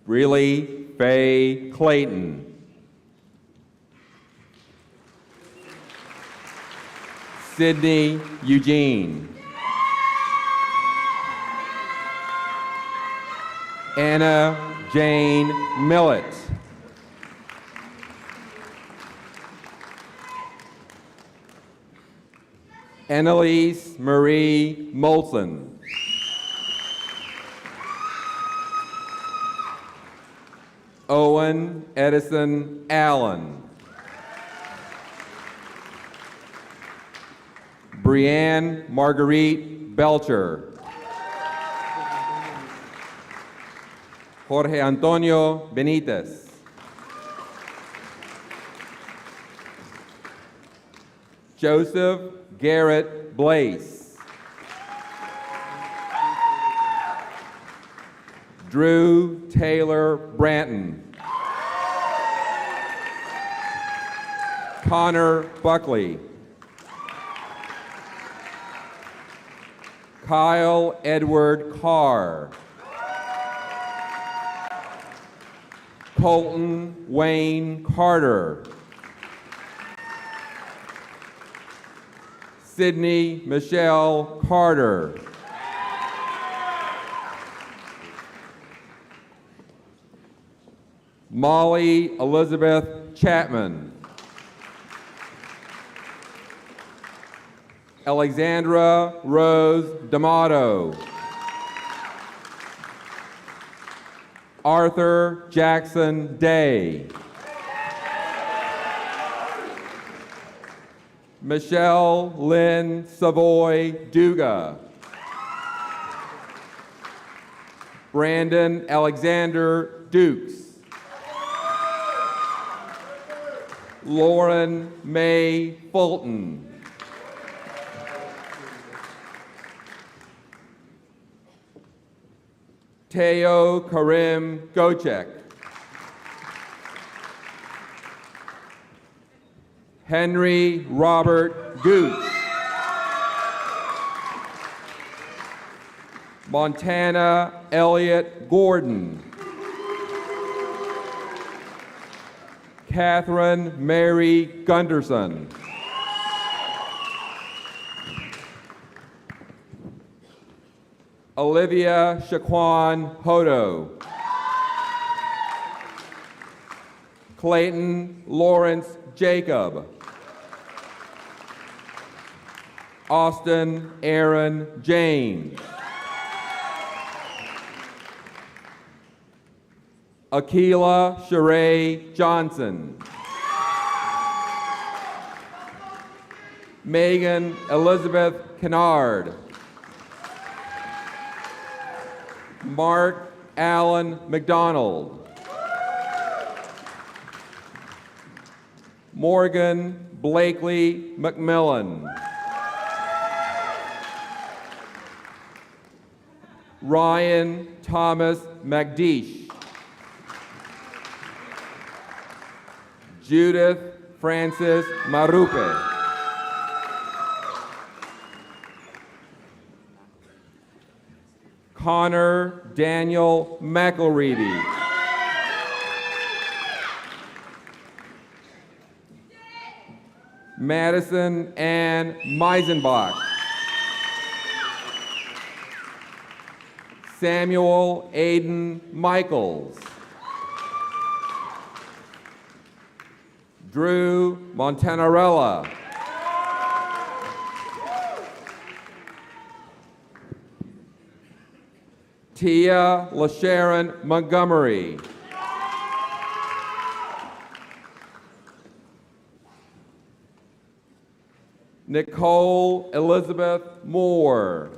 Breely Faye Clayton. Sydney Eugene. Anna Jane Millett. Annalise Marie Molson. Owen Edison Allen. Brianne Marguerite Belcher. Jorge Antonio Benitez. Joseph Garrett Blaze. Drew Taylor Branton. Connor Buckley. Kyle Edward Carr. Colton Wayne Carter. Sydney Michelle Carter. Molly Elizabeth Chapman. Alexandra Rose D'Amato. Arthur Jackson Day. Michelle Lynn Savoy Duga. Brandon Alexander Dukes. Lauren May Fulton. Teo Karim Gochek. Henry Robert Gooch. Montana Elliott Gordon. Catherine Mary Gunderson. Olivia Shaquan Hodo. Clayton Lawrence Jacob. Austin Aaron James. Akila Sheree Johnson. Megan Elizabeth Kennard. Mark Allen McDonald. Morgan Blakely McMillan. Ryan Thomas McDeish. Judith Francis Marupe. Connor Daniel McElready. Madison Ann Meisenbach. Samuel Aiden Michaels. Drew Montanarella. Tia LaSharon Montgomery. Nicole Elizabeth Moore.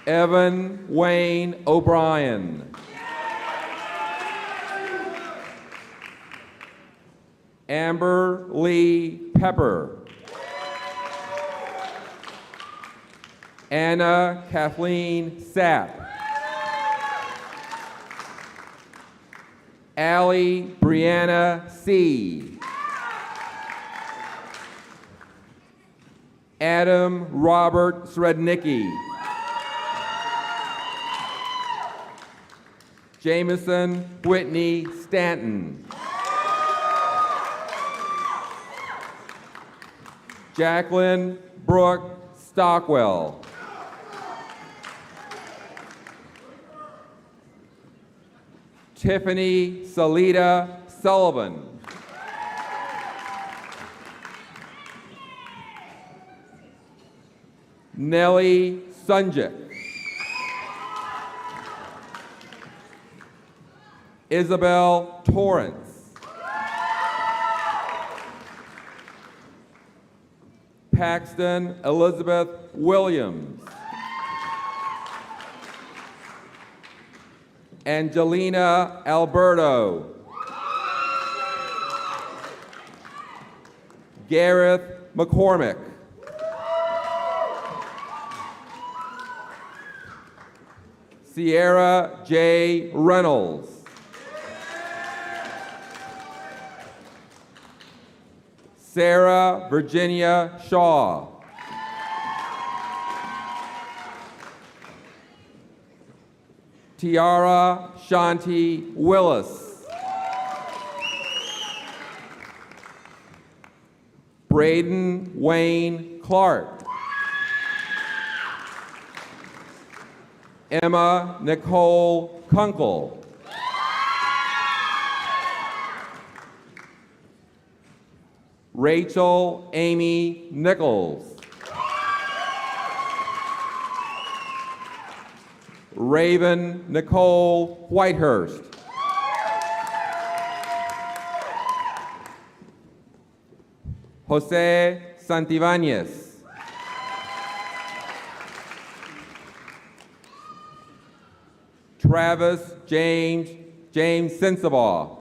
Evan Wayne O'Brien. Amber Lee Pepper. Anna Kathleen Sapp. Allie Brianna C. Adam Robert Srednicki. Jameson Whitney Stanton. Jacqueline Brooke Stockwell. Tiffany Salida Sullivan. Nellie Sunjik. Isabel Torrance. Paxton Elizabeth Williams. Angelina Alberto. Gareth McCormick. Sierra J. Reynolds. Sarah Virginia Shaw. Tiara Shanti Willis. Braden Wayne Clark. Emma Nicole Kunkel. Rachel Amy Nichols. Raven Nicole Whitehurst. Jose Santibanez. Travis James Sensabaugh.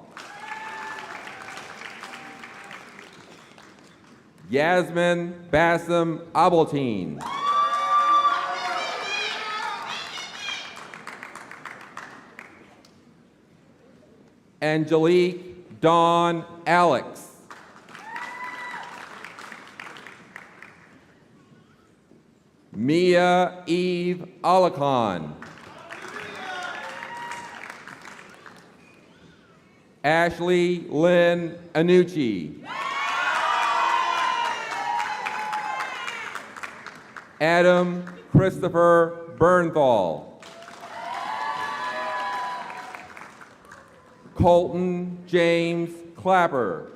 Yasmin Bassam Abeltine. Angelique Dawn Alex. Mia Eve Alakhan. Ashley Lynn Anucci. Adam Christopher Bernthal. Colton James Clapper.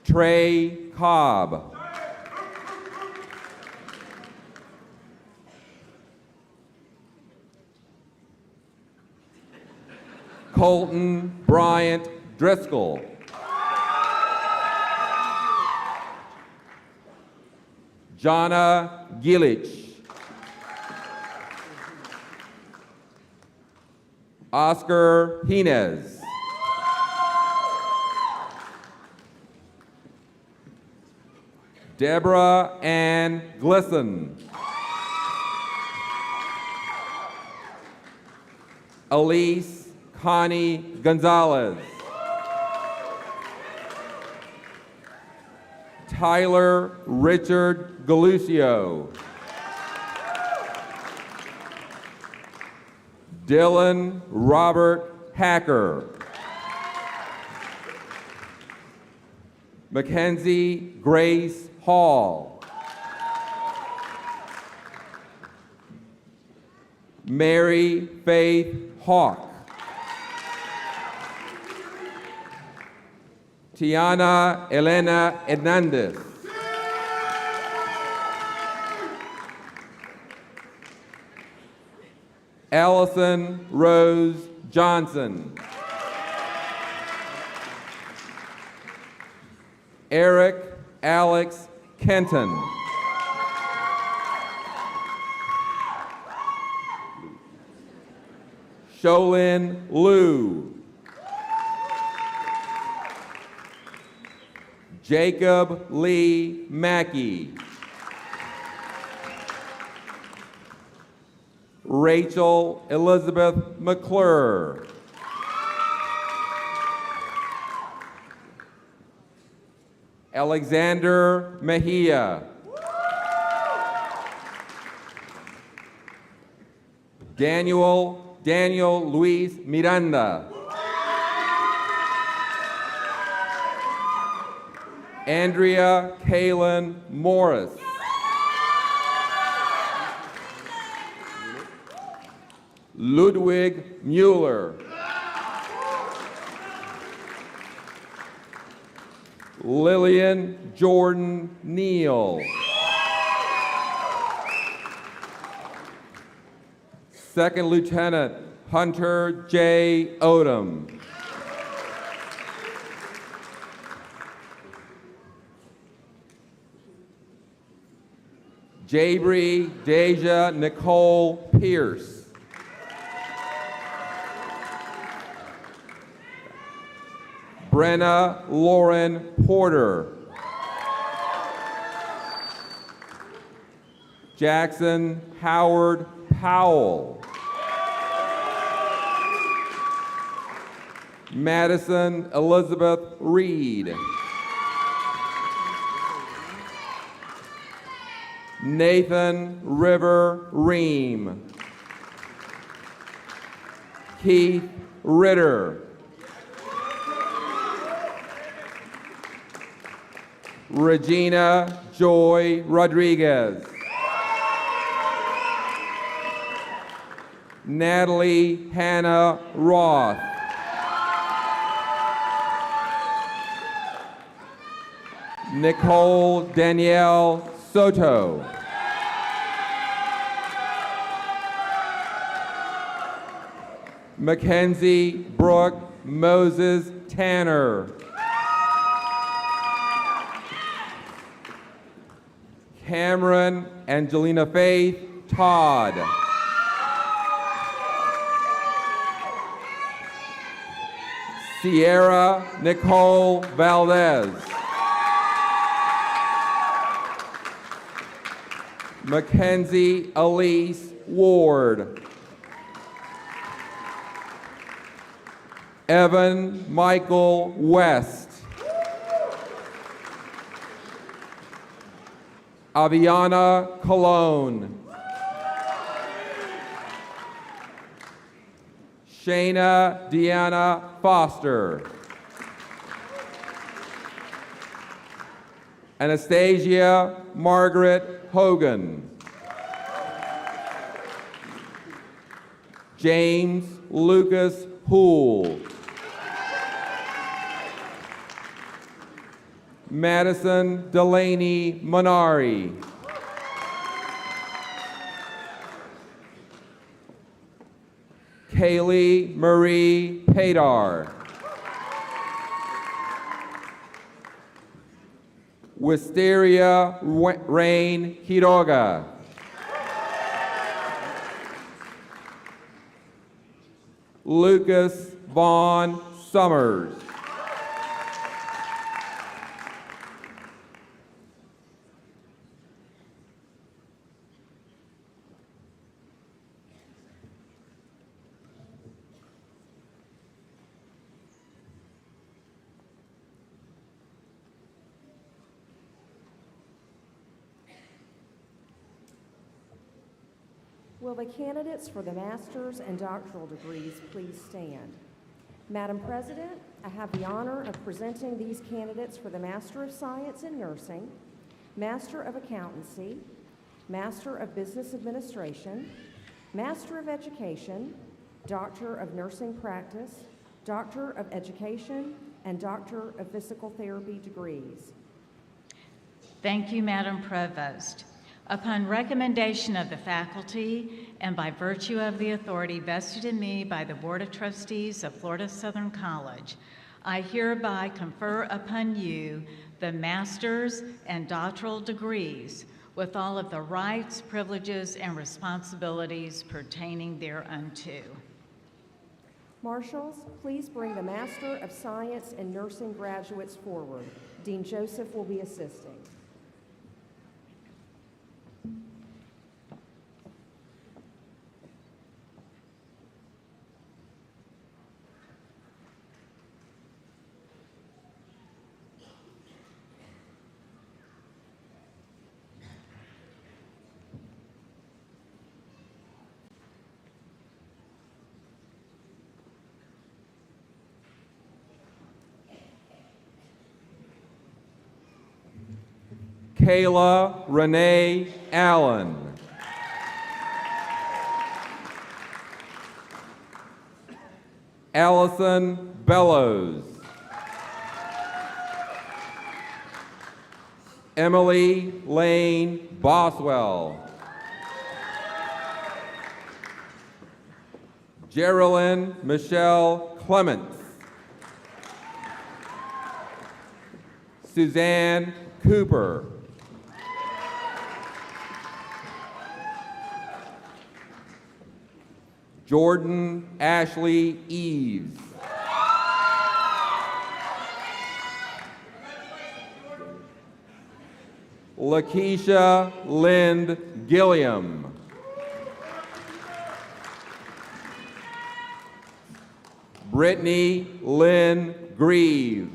Trey Cobb. Colton Bryant Driscoll. Jana Gilich. Oscar Hines. Deborah Ann Glisson. Elise Connie Gonzalez. Tyler Richard Galucio. Dylan Robert Hacker. Mackenzie Grace Hall. Mary Faith Hawk. Tiana Elena Hernandez. Allison Rose Johnson. Eric Alex Kenton. Sholin Liu. Jacob Lee Mackey. Rachel Elizabeth McClure. Alexander Mejia. Daniel Luis Miranda. Andrea Kaylin Morris. Ludwig Mueller. Lillian Jordan Neal. Second Lieutenant Hunter J. Odom. Jabri Deja Nicole Pierce. Brenna Lauren Porter. Jackson Howard Powell. Madison Elizabeth Reed. Nathan River Ream. Keith Ritter. Regina Joy Rodriguez. Natalie Hannah Roth. Nicole Danielle Soto. Mackenzie Brooke Moses Tanner. Cameron Angelina Faith Todd. Sierra Nicole Valdez. Mackenzie Elise Ward. Evan Michael West. Aviana Colon. Shayna Deanna Foster. Anastasia Margaret Hogan. James Lucas Poole. Madison Delaney Minari. Kaylee Marie Padar. Wisteria Rain Quiroga. Lucas Vaughn Summers. Will the candidates for the master's and doctoral degrees please stand? Madam President, I have the honor of presenting these candidates for the Master of Science in Nursing, Master of Accountancy, Master of Business Administration, Master of Education, Doctor of Nursing Practice, Doctor of Education, and Doctor of Physical Therapy degrees. Thank you, Madam Provost. Upon recommendation of the faculty and by virtue of the authority vested in me by the Board of Trustees of Florida Southern College, I hereby confer upon you the master's and doctoral degrees with all of the rights, privileges, and responsibilities pertaining thereunto. Marshals, please bring the Master of Science in Nursing graduates forward. Dean Joseph will be assisting. Kayla Renee Allen. Allison Bellows. Emily Lane Boswell. Geraldine Michelle Clements. Suzanne Cooper. Jordan Ashley Eves. Lakeisha Lind Gilliam. Brittany Lynn Grieve.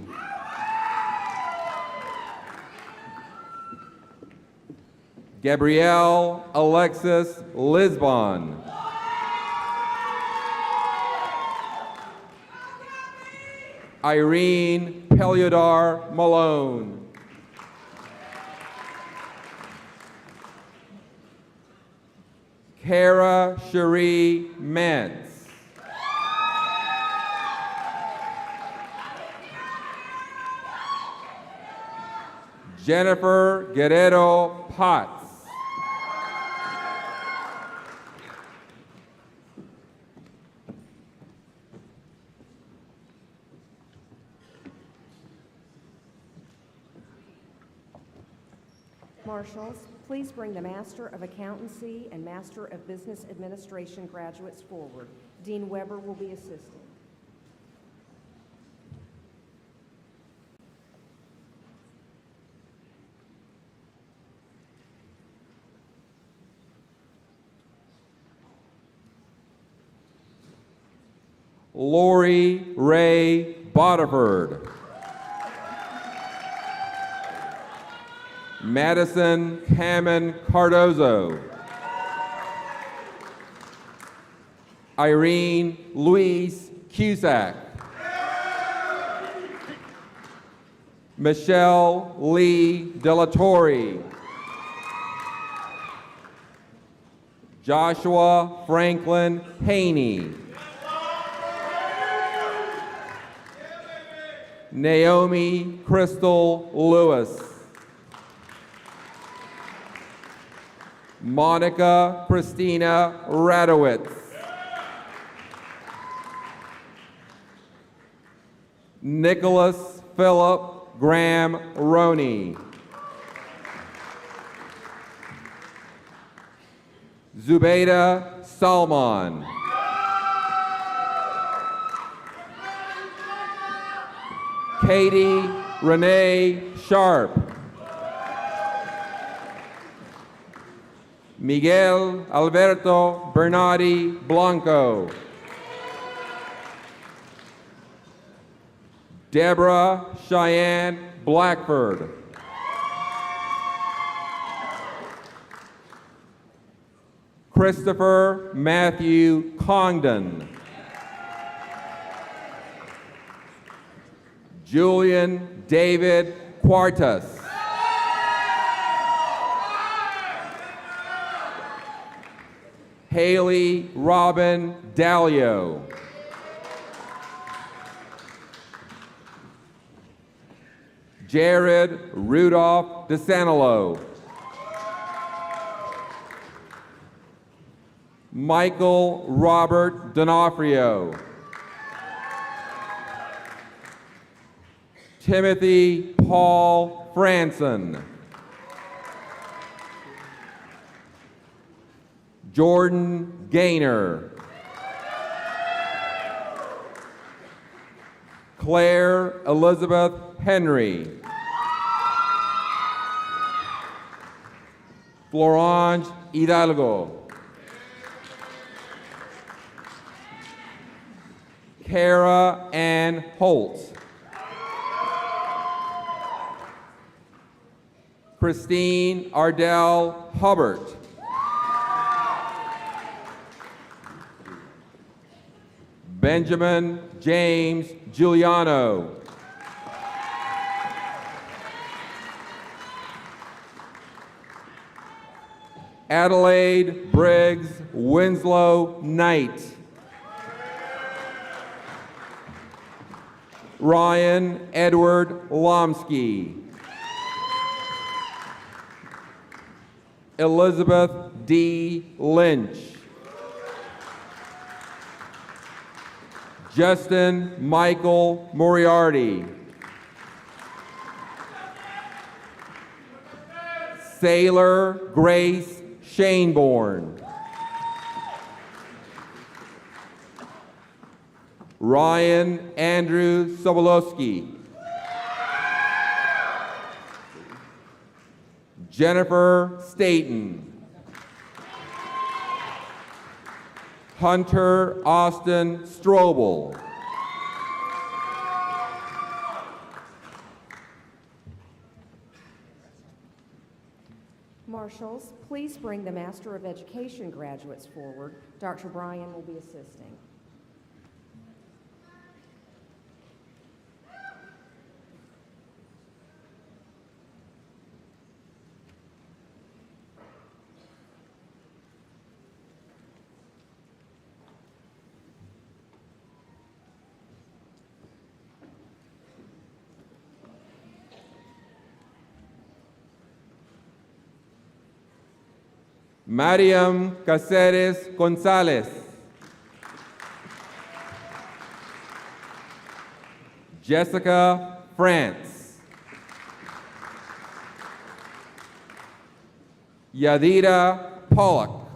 Gabrielle Alexis Lisbon. Irene Peliodar Malone. Kara Cherie Mantz. Jennifer Guerrero Potts. Marshals, please bring the Master of Accountancy and Master of Business Administration graduates forward. Dean Weber will be assisting. Lori Ray Bodiford. Madison Hammond Cardozo. Irene Louise Cusack. Michelle Lee Delatorre. Joshua Franklin Haney. Naomi Crystal Lewis. Monica Christina Radowitz. Nicholas Philip Graham Roney. Zubaida Salman. Katie Renee Sharp. Miguel Alberto Bernardi Blanco. Deborah Cheyenne Blackford. Christopher Matthew Congdon. Julian David Quartas. Haley Robin Dalio. Jared Rudolph DeSanilo. Michael Robert D'Onofrio. Timothy Paul Franson. Jordan Gaynor. Claire Elizabeth Henry. Florange Hidalgo. Kara Ann Holt. Christine Ardell Hubbard. Benjamin James Giuliano. Adelaide Briggs Winslow Knight. Ryan Edward Lomsky. Elizabeth D. Lynch. Justin Michael Moriarty. Sailor Grace Shaneborn. Ryan Andrew Sobolowski. Jennifer Staten. Hunter Austin Strobel. Marshals, please bring the Master of Education graduates forward. Dr. Bryan will be assisting. Mariam Caceres Gonzalez. Jessica France. Yadira Pollock.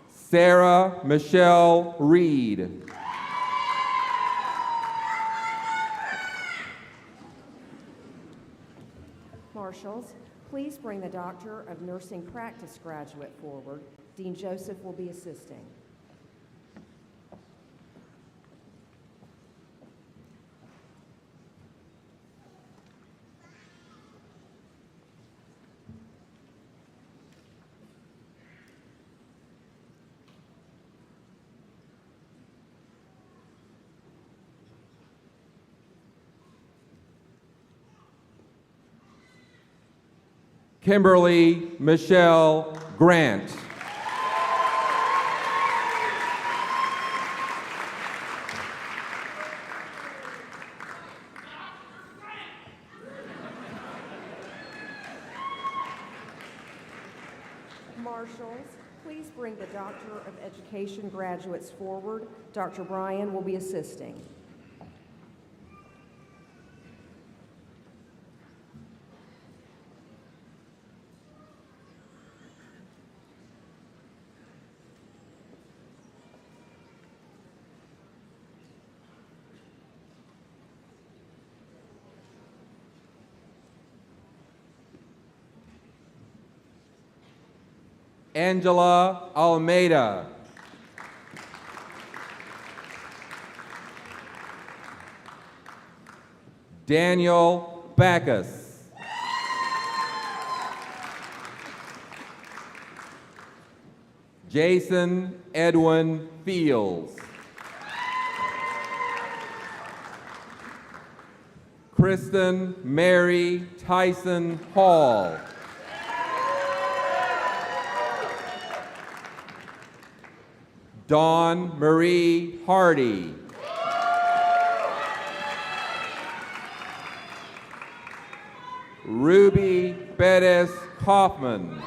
Sarah Michelle Reed. Marshals, please bring the Doctor of Nursing Practice graduate forward. Dean Joseph will be assisting. Kimberly Michelle Grant. Marshals, Please bring the Doctor of Education graduates forward. Dr. Bryan will be assisting. Angela Almeida. Daniel Backus. Jason Edwin Fields. Kristen Mary Tyson Hall. Dawn Marie Hardy. Ruby Bettis Kaufman.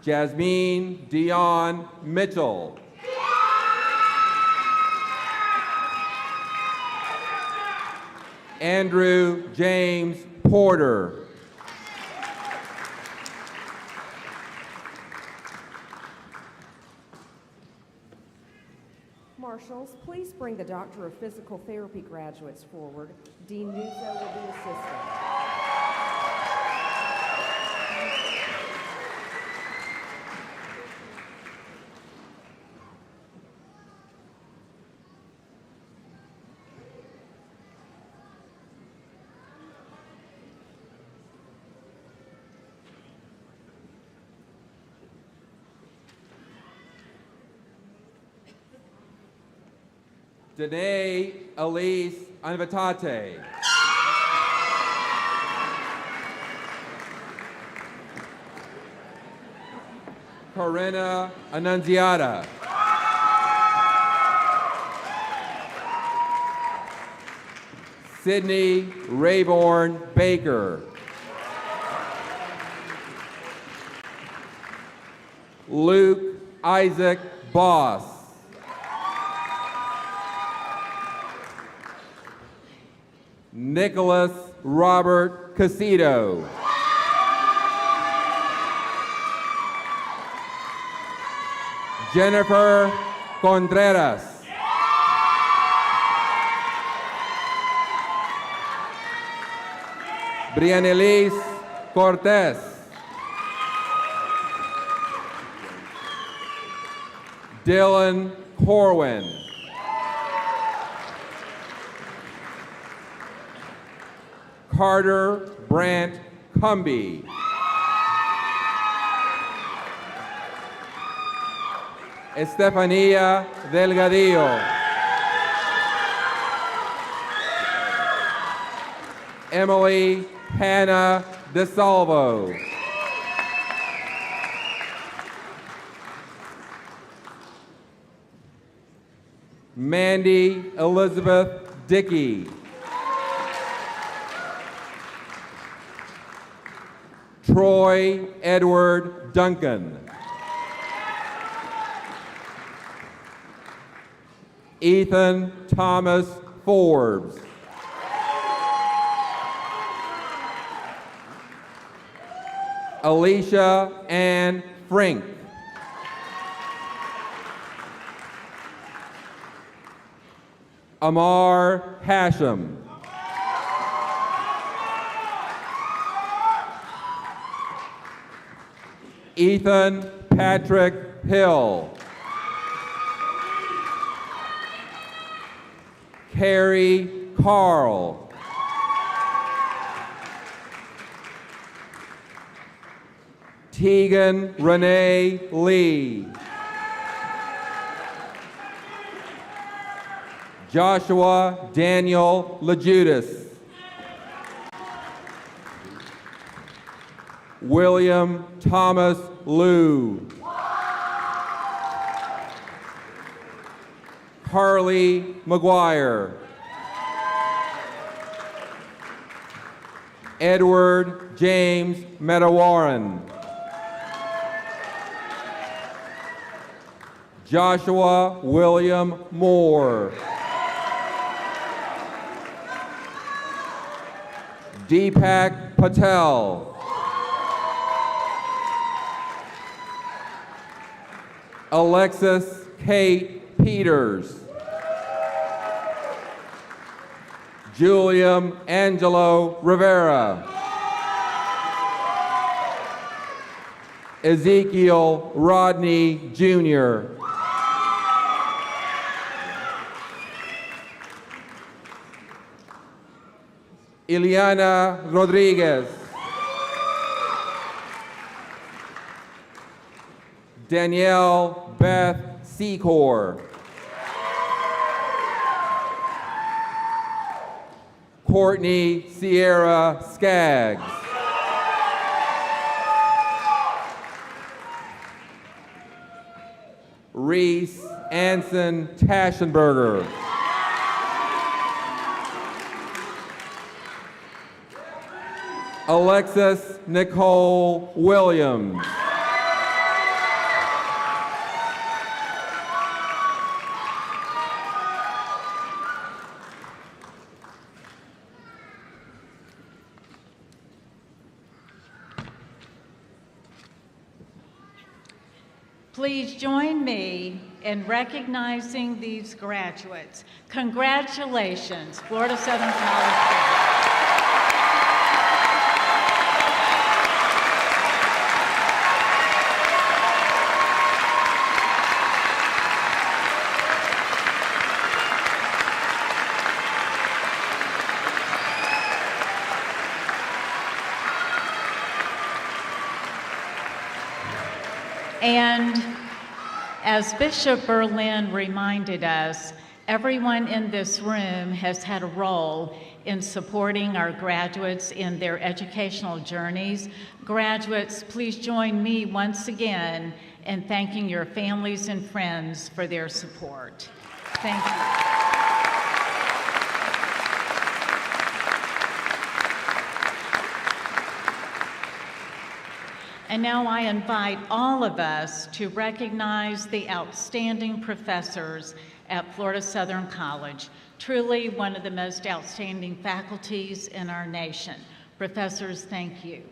Jasmine Dion Mitchell. Andrew James Porter. Marshals, please bring the Doctor of Physical Therapy graduates forward. Dean Nuzzo will be assisting. Danae Elise Anvitate. Corinna Annunziata. Sydney Rayborn Baker. Luke Isaac Boss. Nicholas Robert Casito. Jennifer Contreras. Brianelise Cortez. Dylan Corwin. Carter Brant Cumby. Estefania Delgadillo. Emily Hannah DeSalvo. Mandy Elizabeth Dickey. Troy Edward Duncan. Ethan Thomas Forbes. Alicia Ann Frink. Amar Hashem. Ethan Patrick Hill. Carrie Carl. Tegan Renee Lee. Joshua Daniel LeJudas. William Thomas Liu. Carly McGuire. Edward James Metawarren. Joshua William Moore. Deepak Patel. Alexis Kate Peters. Julian Angelo Rivera. Ezekiel Rodney Jr. Ileana Rodriguez. Danielle Beth Secor. Courtney Sierra Skaggs. Reese Anson Taschenberger. Alexis Nicole Williams. Please join me in recognizing these graduates. Congratulations, Florida Southern College. And as Bishop Berlin reminded us, everyone in this room has had a role in supporting our graduates in their educational journeys. Graduates, please join me once again in thanking your families and friends for their support. Thank you. And now I invite all of us to recognize the outstanding professors at Florida Southern College, truly one of the most outstanding faculties in our nation. Professors, thank you.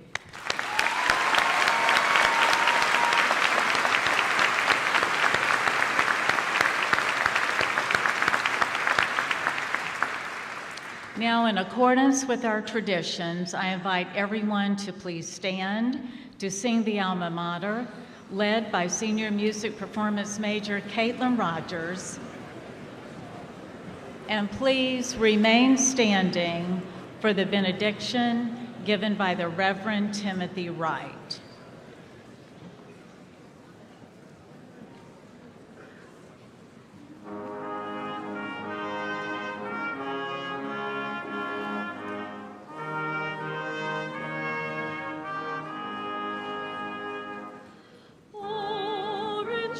Now, in accordance with our traditions, I invite everyone to please stand to sing the alma mater, led by senior music performance major Caitlin Rogers. And please remain standing for the benediction given by the Reverend Timothy Wright.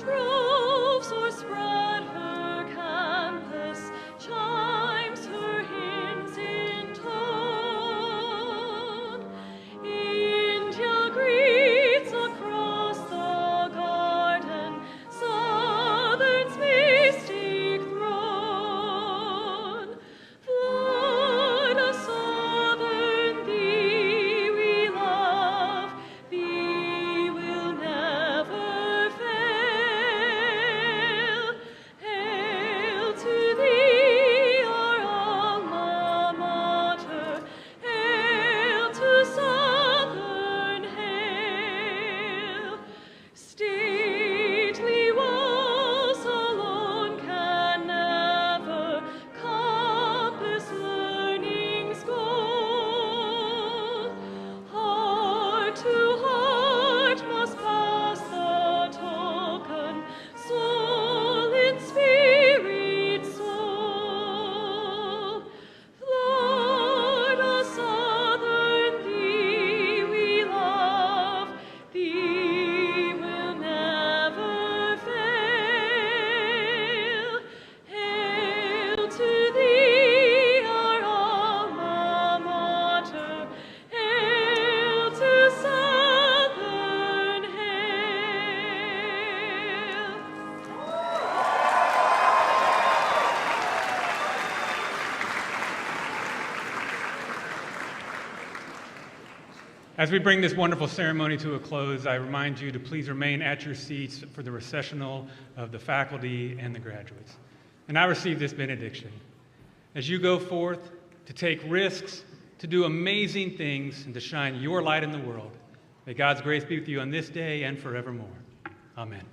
Droves o'er spread her campus, chimes her hymns in tone. India green. As we bring this wonderful ceremony to a close, I remind you to please remain at your seats for the recessional of the faculty and the graduates. And I receive this benediction. As you go forth to take risks, to do amazing things, and to shine your light in the world, may God's grace be with you on this day and forevermore. Amen.